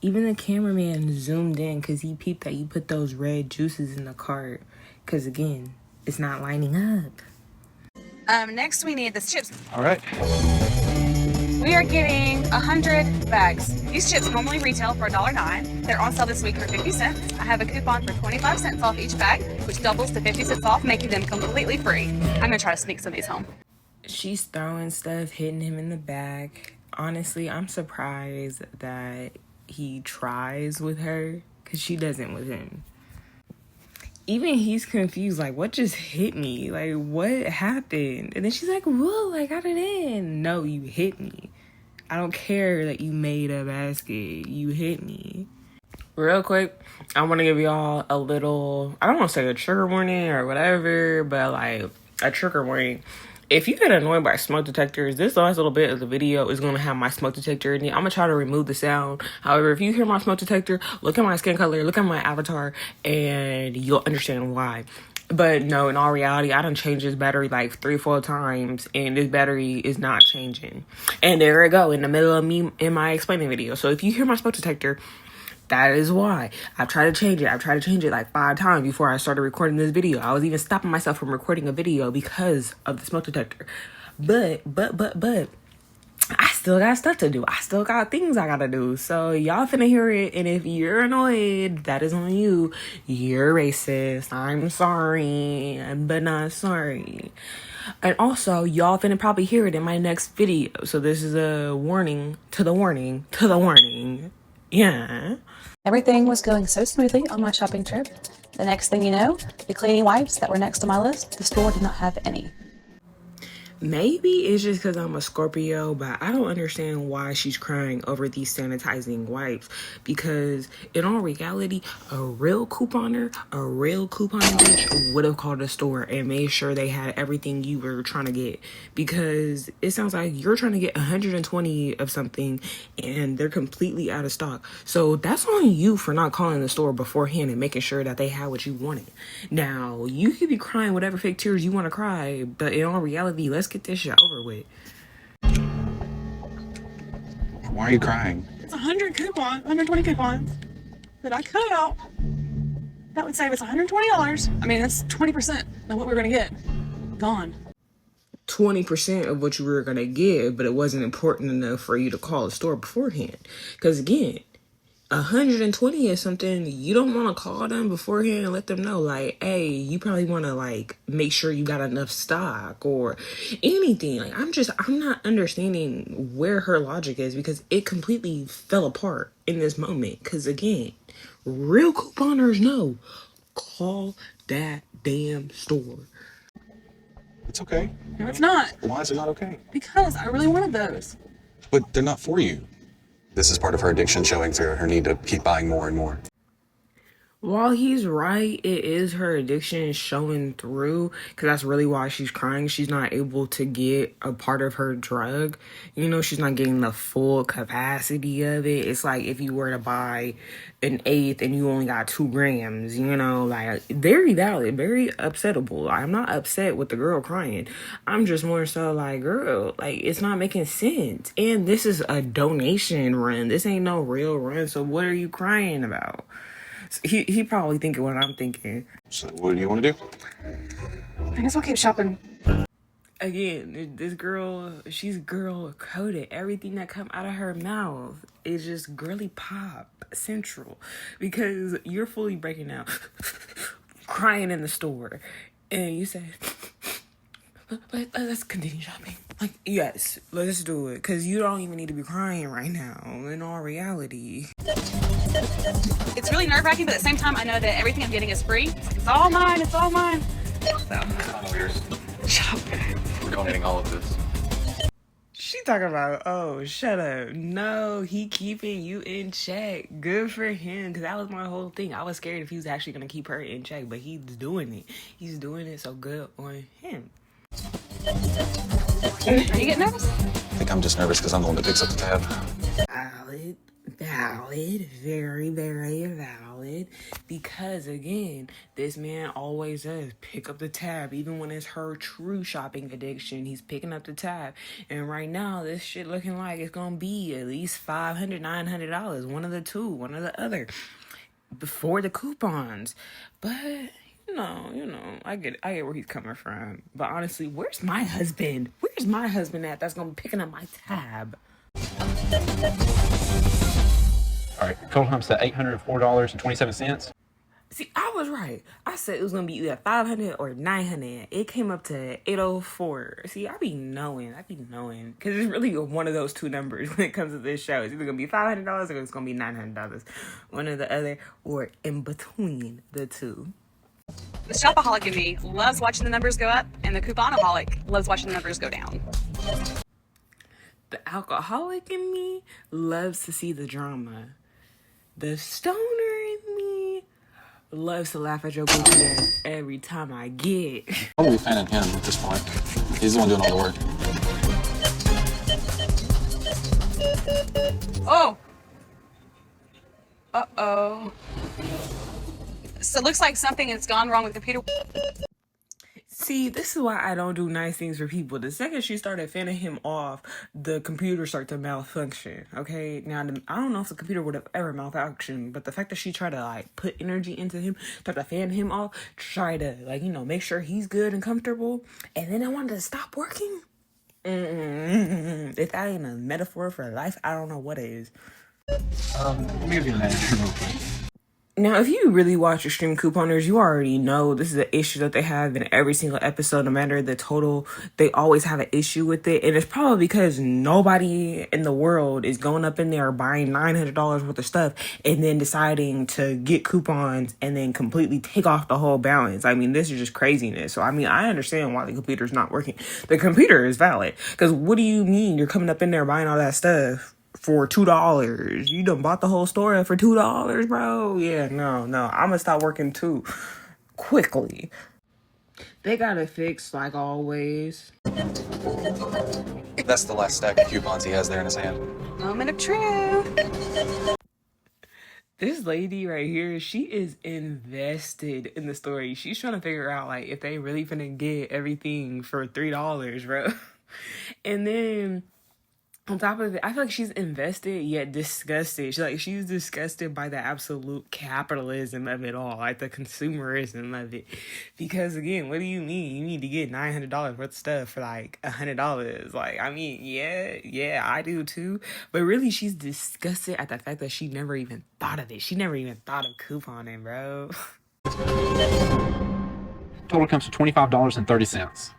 Even the cameraman zoomed in because he peeped that you put those red juices in the cart. Because again, it's not lining up. Next we need the chips. All right. We are getting 100 bags. These chips normally retail for $1.09. They're on sale this week for 50 cents. I have a coupon for 25 cents off each bag, which doubles to 50 cents off, making them completely free. I'm gonna try to sneak some of these home. She's throwing stuff, hitting him in the back. Honestly, I'm surprised that he tries with her because she doesn't with him. Even he's confused, like, what just hit me? Like, what happened? And then she's like, whoa, I got it in. No, you hit me. I don't care that you made a basket. You hit me. Real quick, I want to give y'all a little, I don't want to say a trigger warning or whatever, but like a trigger warning. If you get annoyed by smoke detectors, this last little bit of the video is going to have my smoke detector in it. I'm going to try to remove the sound. However, if you hear my smoke detector, look at my skin color, look at my avatar, and you'll understand why. But no, in all reality, I done changed this battery like 3-4 times, and this battery is not changing. And there I go, in the middle of me in my explaining video. So if you hear my smoke detector, that is why. I've tried to change it. I've tried to change it like 5 times before I started recording this video. I was even stopping myself from recording a video because of the smoke detector. But, I still got stuff to do. I still got things I gotta do. So y'all finna hear it. And if you're annoyed, that is on you. You're racist. I'm sorry, but not sorry. And also, y'all finna probably hear it in my next video. So this is a warning to the warning to the warning. Yeah. Everything was going so smoothly on my shopping trip. The next thing you know, the cleaning wipes that were next to my list, the store did not have any. Maybe it's just because I'm a Scorpio, but I don't understand why she's crying over these sanitizing wipes. Because in all reality, a real couponer bitch would have called the store and made sure they had everything you were trying to get. Because it sounds like you're trying to get 120 of something and they're completely out of stock. So that's on you for not calling the store beforehand and making sure that they had what you wanted. Now, you could be crying whatever fake tears you want to cry, but in all reality, let's get this shit over with. Why are you crying? It's 120 coupons that I cut out. That would save us $120. I mean, that's 20% of what we're gonna get. Gone. 20% of what you were gonna get, but it wasn't important enough for you to call the store beforehand. Because again, 120 is something you don't want to call them beforehand and let them know, like, hey, you probably want to like make sure you got enough stock or anything. Like, I'm not understanding where her logic is, because it completely fell apart in this moment. Because again, real couponers know, call that damn store. It's okay. No, it's not. Why is it not okay? Because I really wanted those. But they're not for you. This is part of her addiction showing through, her need to keep buying more and more. While he's right, it is her addiction showing through, because that's really why she's crying. She's not able to get a part of her drug. You know, she's not getting the full capacity of it. It's like if you were to buy an eighth and you only got 2 grams, you know, like, very valid, very upsettable. I'm not upset with the girl crying. I'm just more so like, girl, like, it's not making sense. And this is a donation run. This ain't no real run. So what are you crying about? He probably thinking what I'm thinking. So what do you want to do? I guess I'll keep shopping. Again, this girl, she's girl coded. Everything that come out of her mouth is just girly pop central, because you're fully breaking out, crying in the store, and you say, but let's continue shopping. Like, yes, let's do it. Because you don't even need to be crying right now, in all reality. It's really nerve-wracking, but at the same time, I know that everything I'm getting is free. It's all mine. It's all mine. We're donating all of this. She talking about, oh, shut up. No, he keeping you in check. Good for him, because that was my whole thing. I was scared if he was actually going to keep her in check, but he's doing it. He's doing it, so good on him. Are you getting nervous? I think I'm just nervous because I'm the one that picks up the tab. Valid, very, very valid. Because again, this man always does pick up the tab, even when it's her true shopping addiction. He's picking up the tab, and right now, this shit looking like it's gonna be at least $500, $900, one of the two, one or the other, before the coupons. But you know, I get where he's coming from. But honestly, where's my husband? Where's my husband at? That's gonna be picking up my tab. All right, total comes to $804.27. See, I was right. I said it was gonna be either 500 or 900. It came up to 804. See, I be knowing, because it's really one of those two numbers when it comes to this show. It's either gonna be $500 or it's gonna be $900, one or the other, or in between the two. The shopaholic in me loves watching the numbers go up, and the couponaholic loves watching the numbers go down. The alcoholic in me loves to see the drama. The stoner in me loves to laugh at your goofy ass every time I get. I'm gonna be fanning him at this point. He's the one doing all the work. Oh! Uh-oh. So it looks like something has gone wrong with the computer. See, this is why I don't do nice things for people. The second she started fanning him off, the computer started to malfunction, okay? Now, I don't know if the computer would have ever malfunctioned, but the fact that she tried to, like, put energy into him, tried to fan him off, try to, like, you know, make sure he's good and comfortable, and then I wanted to stop working? If that ain't a metaphor for life, I don't know what it is. Let me give you an answer real quick. Now, if you really watch Extreme Couponers, you already know this is an issue that they have in every single episode, no matter the total. They always have an issue with it. And it's probably because nobody in the world is going up in there buying $900 worth of stuff and then deciding to get coupons and then completely take off the whole balance. I mean, this is just craziness. So, I mean, I understand why the computer's not working. The computer is valid. Because what do you mean you're coming up in there buying all that stuff for $2? You done bought the whole store for $2, bro? Yeah, no. I'm gonna stop working too quickly. They got it fixed like always. That's the last stack of coupons he has there in his hand. Moment of truth. This lady right here, she is invested in the story. She's trying to figure out, like, if they really finna get everything for $3, bro. And then on top of it, I feel like she's invested yet disgusted. She's disgusted by the absolute capitalism of it all, like the consumerism of it. Because again, what do you mean? You need to get $900 worth of stuff for like $100. Like, I mean, yeah, I do too. But really, she's disgusted at the fact that she never even thought of it. She never even thought of couponing, bro. Total comes to $25.30.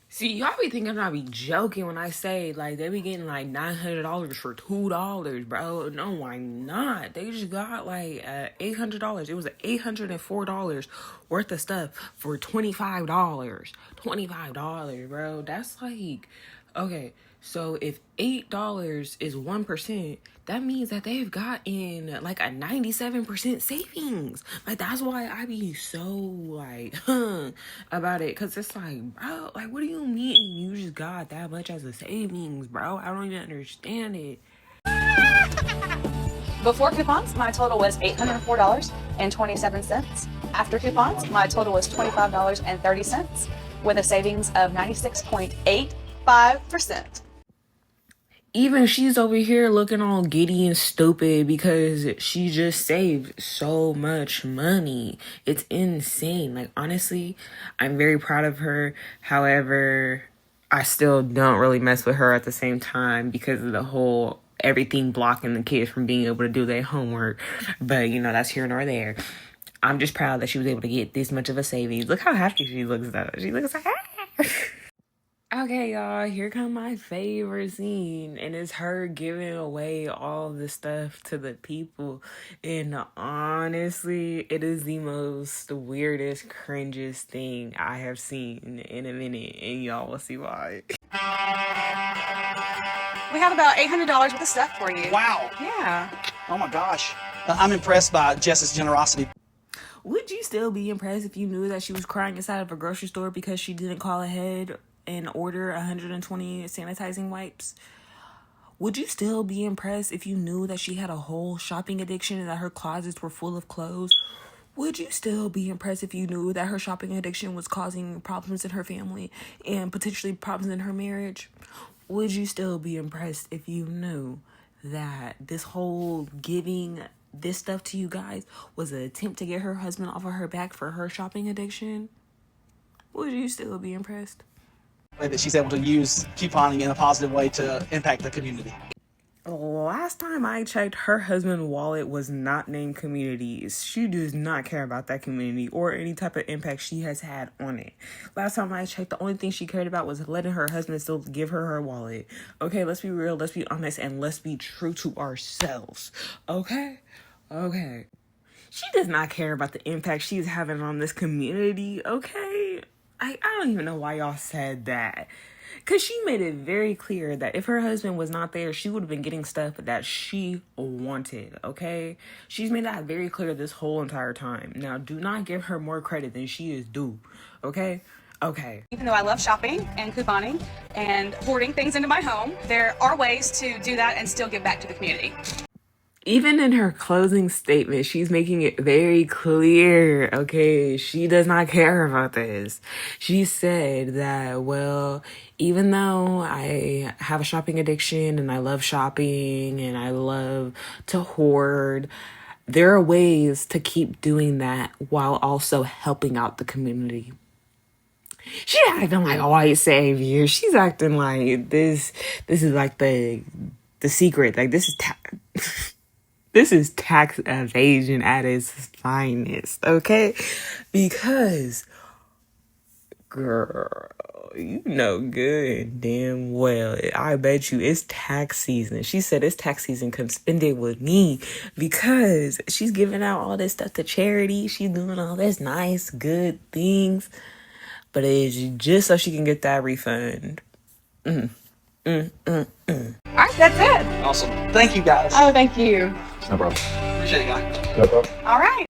See, y'all be thinking I be joking when I say, like, they be getting, like, $900 for $2, bro. No, I'm not. They just got, like, $800. It was $804 worth of stuff for $25. $25, bro. That's, like, okay, so if $8 is 1%, that means that they've gotten, like, a 97% savings. Like, that's why I be so, like, about it. Because it's like, bro, like, what do you mean you just got that much as a savings, bro? I don't even understand it. Before coupons, my total was $804.27. After coupons, my total was $25.30 with a savings of 96.85%. Even she's over here looking all giddy and stupid because she just saved so much money. It's insane. Like, honestly, I'm very proud of her. However, I still don't really mess with her at the same time because of the whole everything blocking the kids from being able to do their homework. But, you know, that's here nor there. I'm just proud that she was able to get this much of a savings. Look how happy she looks, though. She looks like, ah. Okay, y'all, here come my favorite scene, and it's her giving away all the stuff to the people. And honestly, it is the most weirdest, cringiest thing I have seen in a minute, and y'all will see why. We have about $800 worth of stuff for you. Wow. Yeah. Oh my gosh. I'm impressed by Jess's generosity. Would you still be impressed if you knew that she was crying inside of a grocery store because she didn't call ahead and order 120 sanitizing wipes? Would you still be impressed if you knew that she had a whole shopping addiction and that her closets were full of clothes? Would you still be impressed if you knew that her shopping addiction was causing problems in her family and potentially problems in her marriage? Would you still be impressed if you knew that this whole giving this stuff to you guys was an attempt to get her husband off of her back for her shopping addiction? Would you still be impressed? That she's able to use couponing in a positive way to impact the community. Last time I checked, her husband's wallet was not named Communities. She does not care about that community or any type of impact she has had on it. Last time I checked, the only thing she cared about was letting her husband still give her her wallet. Okay, let's be real, let's be honest, and let's be true to ourselves. Okay? Okay. She does not care about the impact she's having on this community, okay? I don't even know why y'all said that. Because she made it very clear that if her husband was not there, she would have been getting stuff that she wanted, okay? She's made that very clear this whole entire time. Now, do not give her more credit than she is due, okay? Okay. Even though I love shopping and couponing and hoarding things into my home, there are ways to do that and still give back to the community. Even in her closing statement, she's making it very clear, okay? She does not care about this. She said that, well, even though I have a shopping addiction and I love shopping and I love to hoard, there are ways to keep doing that while also helping out the community. She's acting like a white savior. She's acting like this is like the secret. Like this is this is tax evasion at its finest, okay? Because, girl, you know good and damn well, I bet you it's tax season. She said it's tax season, come spend it with me, because she's giving out all this stuff to charity. She's doing all this nice, good things, but it's just so she can get that refund. All right, that's it. Awesome. Thank you, guys. Oh, thank you. No problem. Appreciate it, guys. No problem. All right.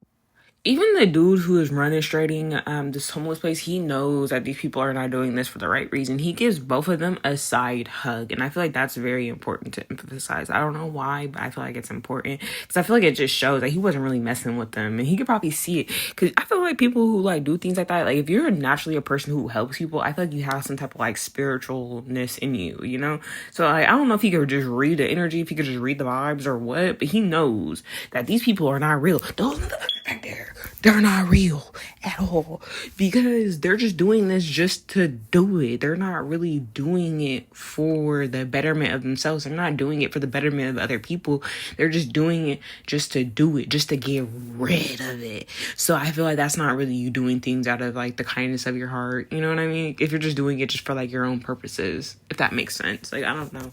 Even the dude who is running straighting this homeless place, he knows that these people are not doing this for the right reason. He gives both of them a side hug, and I feel like that's very important to emphasize. I don't know why, but I feel like it's important because I feel like it just shows that he wasn't really messing with them, and he could probably see it. Because I feel like people who like do things like that, like if you're naturally a person who helps people, I feel like you have some type of like spiritualness in you, you know. So like, I don't know if he could just read the energy, if he could just read the vibes or what, but he knows that these people are not real. Those back there, they're not real at all because they're just doing this just to do it. They're not really doing it for the betterment of themselves. They're not doing it for the betterment of other people. They're just doing it just to do it, just to get rid of it. So I feel like that's not really you doing things out of like the kindness of your heart. You know what I mean? If you're just doing it just for like your own purposes, if that makes sense. Like, I don't know.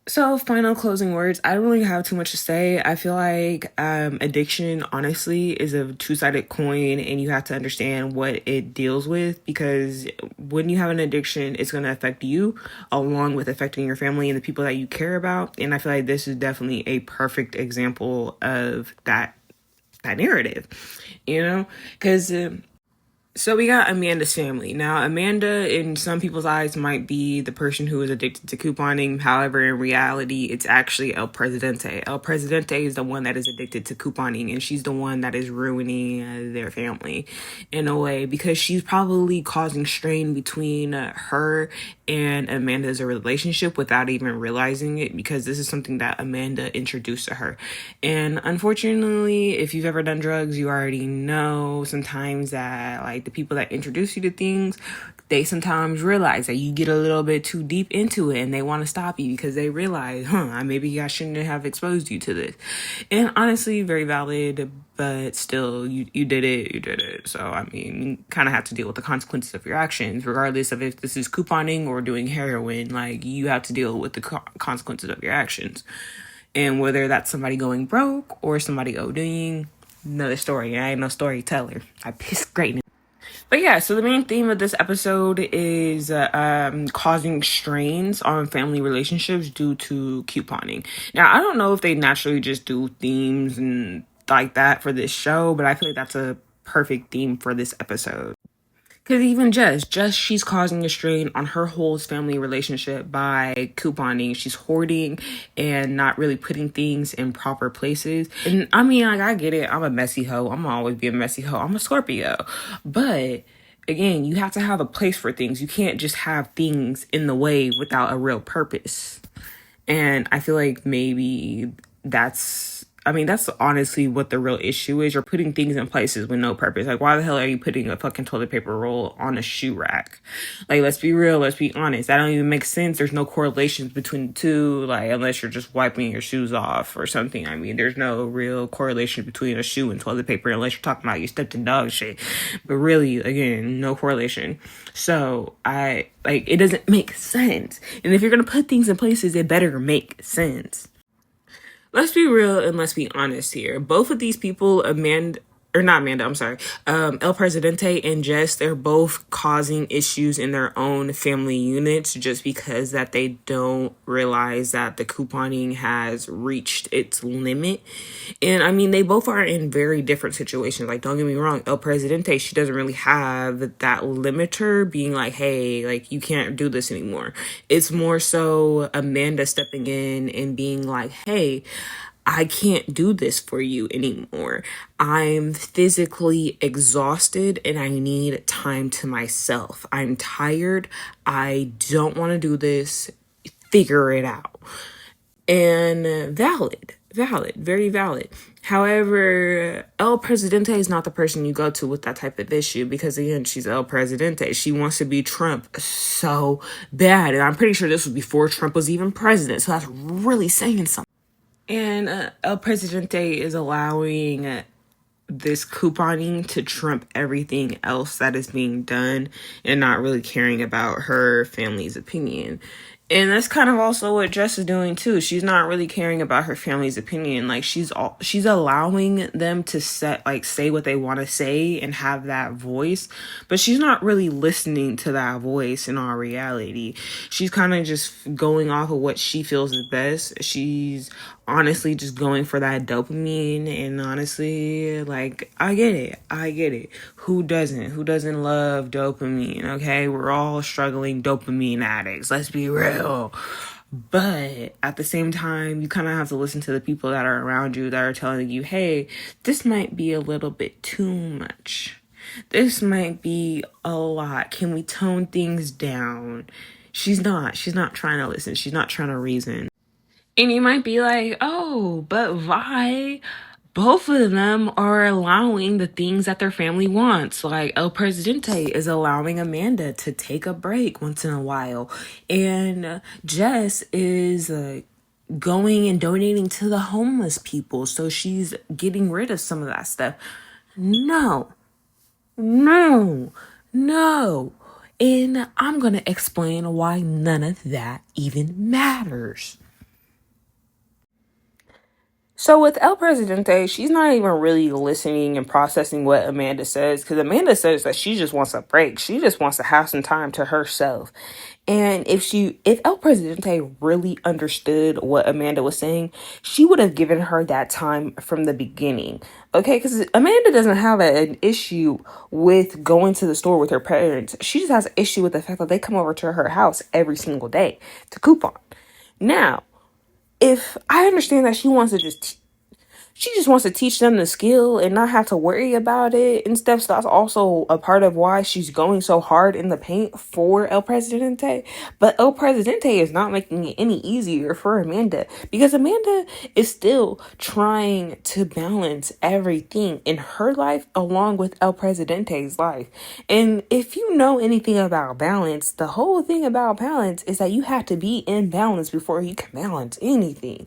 So, final closing words. I don't really have too much to say. I feel like addiction, honestly, is a two-sided coin, and you have to understand what it deals with, because when you have an addiction, it's going to affect you along with affecting your family and the people that you care about. And I feel like this is definitely a perfect example of that narrative, you know, because so we got Amanda's family. Now, Amanda, in some people's eyes, might be the person who is addicted to couponing. However, in reality, it's actually El Presidente. El Presidente is the one that is addicted to couponing, and she's the one that is ruining their family in a way, because she's probably causing strain between her and Amanda's relationship without even realizing it, because this is something that Amanda introduced to her. And unfortunately, if you've ever done drugs, you already know sometimes that like the people that introduce you to things, they sometimes realize that you get a little bit too deep into it and they want to stop you because they realize, maybe I shouldn't have exposed you to this. And honestly, very valid, but still, you did it. So, I mean, you kind of have to deal with the consequences of your actions, regardless of if this is couponing or doing heroin. Like, you have to deal with the consequences of your actions. And whether that's somebody going broke or somebody ODing, another story. I ain't no storyteller. I piss greatness. But yeah, so the main theme of this episode is causing strains on family relationships due to couponing. Now, I don't know if they naturally just do themes and like that for this show, but I feel like that's a perfect theme for this episode. Because even Jess, she's causing a strain on her whole family relationship by couponing. She's hoarding and not really putting things in proper places. And I mean, like, I get it. I'm a messy hoe. I'm gonna always be a messy hoe. I'm a Scorpio. But again, you have to have a place for things. You can't just have things in the way without a real purpose. And I feel like maybe that's honestly what the real issue is. You're putting things in places with no purpose. Like, why the hell are you putting a fucking toilet paper roll on a shoe rack? Like, let's be real. Let's be honest. That don't even make sense. There's no correlations between the two. Like, unless you're just wiping your shoes off or something. I mean, there's no real correlation between a shoe and toilet paper unless you're talking about you stepped in dog shit. But really, again, no correlation. So, it doesn't make sense. And if you're going to put things in places, it better make sense. Let's be real and let's be honest here. Both of these people, El Presidente and Jess, they're both causing issues in their own family units just because that they don't realize that the couponing has reached its limit. And I mean, they both are in very different situations. Like, don't get me wrong, El Presidente, she doesn't really have that limiter being like, hey, like, you can't do this anymore. It's more so Amanda stepping in and being like, hey, I can't do this for you anymore. I'm physically exhausted and I need time to myself. I'm tired. I don't want to do this. Figure it out. And valid, very valid. However, El Presidente is not the person you go to with that type of issue because, again, she's El Presidente. She wants to be Trump so bad. And I'm pretty sure this was before Trump was even president. So that's really saying something. And El Presidente is allowing this couponing to trump everything else that is being done and not really caring about her family's opinion. And that's kind of also what Jess is doing too. She's not really caring about her family's opinion. Like, she's allowing them to say what they want to say and have that voice, but she's not really listening to that voice in all reality. She's kind of just going off of what she feels is best. She's honestly just going for that dopamine, and honestly, like, I get it. Who doesn't love dopamine? Okay, we're all struggling dopamine addicts, let's be real. But at the same time, you kind of have to listen to the people that are around you that are telling you, hey, this might be a little bit too much, this might be a lot, can we tone things down? She's not trying to listen, she's not trying to reason. And you might be like, oh, but why? Both of them are allowing the things that their family wants. Like, El Presidente is allowing Amanda to take a break once in a while. And Jess is going and donating to the homeless people. So she's getting rid of some of that stuff. No. And I'm going to explain why none of that even matters. So with El Presidente, she's not even really listening and processing what Amanda says, because Amanda says that she just wants a break. She just wants to have some time to herself. And if El Presidente really understood what Amanda was saying, she would have given her that time from the beginning. Okay, because Amanda doesn't have an issue with going to the store with her parents. She just has an issue with the fact that they come over to her house every single day to coupon. Now, if I understand that she wants she just wants to teach them the skill and not have to worry about it and stuff. So that's also a part of why she's going so hard in the paint for El Presidente. But El Presidente is not making it any easier for Amanda, because Amanda is still trying to balance everything in her life along with El Presidente's life. And if you know anything about balance, the whole thing about balance is that you have to be in balance before you can balance anything.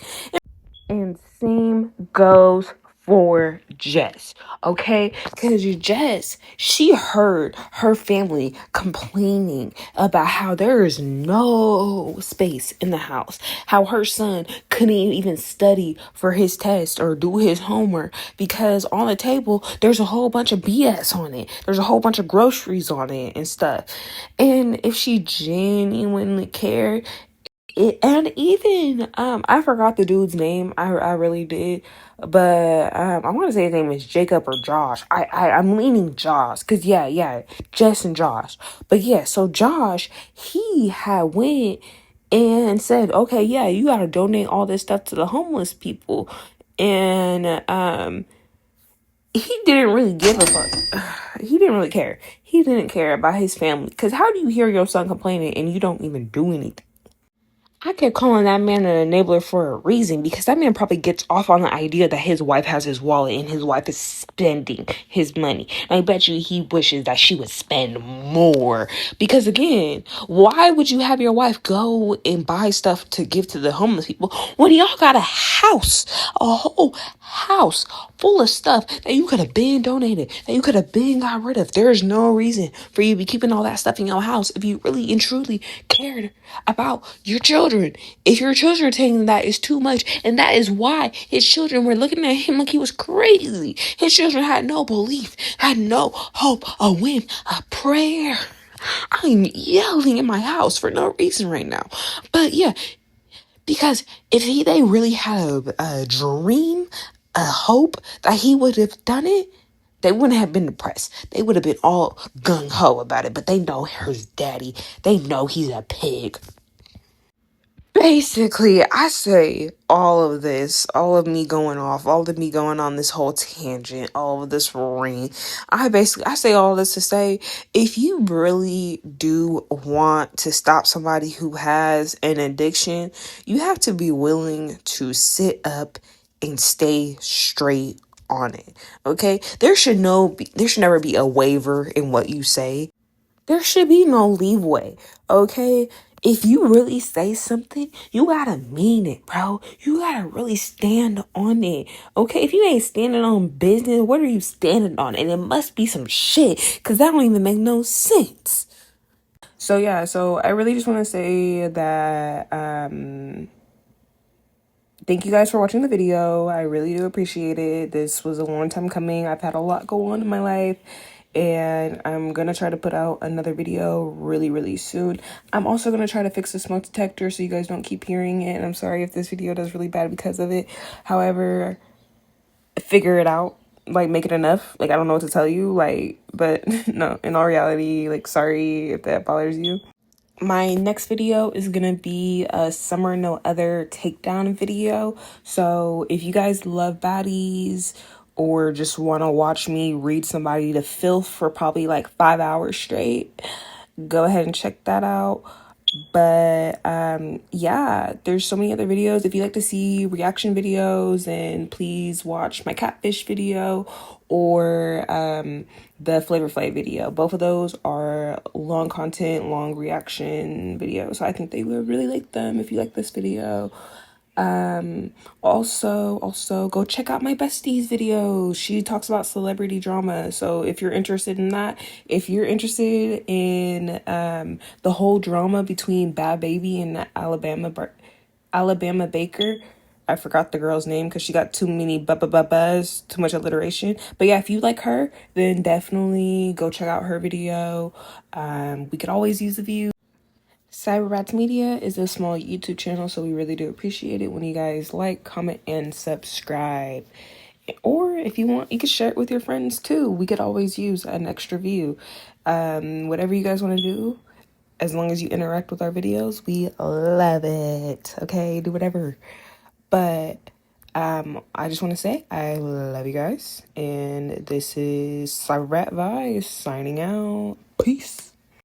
And same goes for Jess, okay? Because Jess, she heard her family complaining about how there is no space in the house, how her son couldn't even study for his test or do his homework because on the table there's a whole bunch of BS on it. There's a whole bunch of groceries on it and stuff. And if she genuinely cared, and even I forgot the dude's name. I really did, but I want to say his name is Jacob or Josh. I'm leaning Josh because yeah, Jess and Josh. But yeah, so Josh, he had went and said, okay, yeah, you gotta donate all this stuff to the homeless people, and he didn't really give a fuck. He didn't really care. He didn't care about his family, because how do you hear your son complaining and you don't even do anything? I kept calling that man an enabler for a reason, because that man probably gets off on the idea that his wife has his wallet and his wife is spending his money. And I bet you he wishes that she would spend more. Because again, why would you have your wife go and buy stuff to give to the homeless people when y'all got a house, a whole house full of stuff that you could have been donated, that you could have been got rid of? There's no reason for you to be keeping all that stuff in your house if you really and truly cared about your children. If your children are taking that, is too much. And that is why his children were looking at him like he was crazy. His children had no belief, had no hope, a whim, a prayer. I'm yelling in my house for no reason right now. But yeah, because if they really had a dream, a hope that he would have done it, they wouldn't have been depressed. They would have been all gung-ho about it. But they know her daddy. They know he's a pig. Basically, I say all of this, all of me going off, all of me going on this whole tangent, all of this ring. I say all this to say, if you really do want to stop somebody who has an addiction, you have to be willing to sit up and stay straight on it. Okay? There should never be a waiver in what you say. There should be no leeway, okay? If you really say something, you gotta mean it, bro. You gotta really stand on it, okay? If you ain't standing on business, what are you standing on? And it must be some shit, because that don't even make no sense. So yeah, so I really just want to say that thank you guys for watching the video. I really do appreciate it. This was a long time coming. I've had a lot go on in my life, and I'm gonna try to put out another video really soon. I'm also gonna try to fix the smoke detector so you guys don't keep hearing it. And I'm sorry if this video does really bad because of it. However, figure it out. Like, make it enough. Like, I don't know what to tell you. Like, but no, in all reality, like, sorry if that bothers you. My next video is gonna be a Summer No Other takedown video. So if you guys love baddies or just want to watch me read somebody to filth for probably like 5 hours straight, go ahead and check that out. But yeah, there's so many other videos. If you like to see reaction videos, then please watch my catfish video or the Flavor Flav video. Both of those are long content, long reaction videos. So I think they would really like them if you like this video. Also go check out my besties videos. She talks about celebrity drama. So if you're interested in that, if you're interested in the whole drama between Bad Baby and Alabama Baker, I forgot the girl's name because she got too many buzz, too much alliteration. But yeah, if you like her, then definitely go check out her video. We could always use the views. Cyber Rats Media is a small YouTube channel, so we really do appreciate it when you guys like, comment, and subscribe. Or if you want, you can share it with your friends too. We could always use an extra view. Whatever you guys want to do, as long as you interact with our videos, we love it. Okay, do whatever. But I just want to say I love you guys, and this is Cyber Rat Vice signing out. Peace.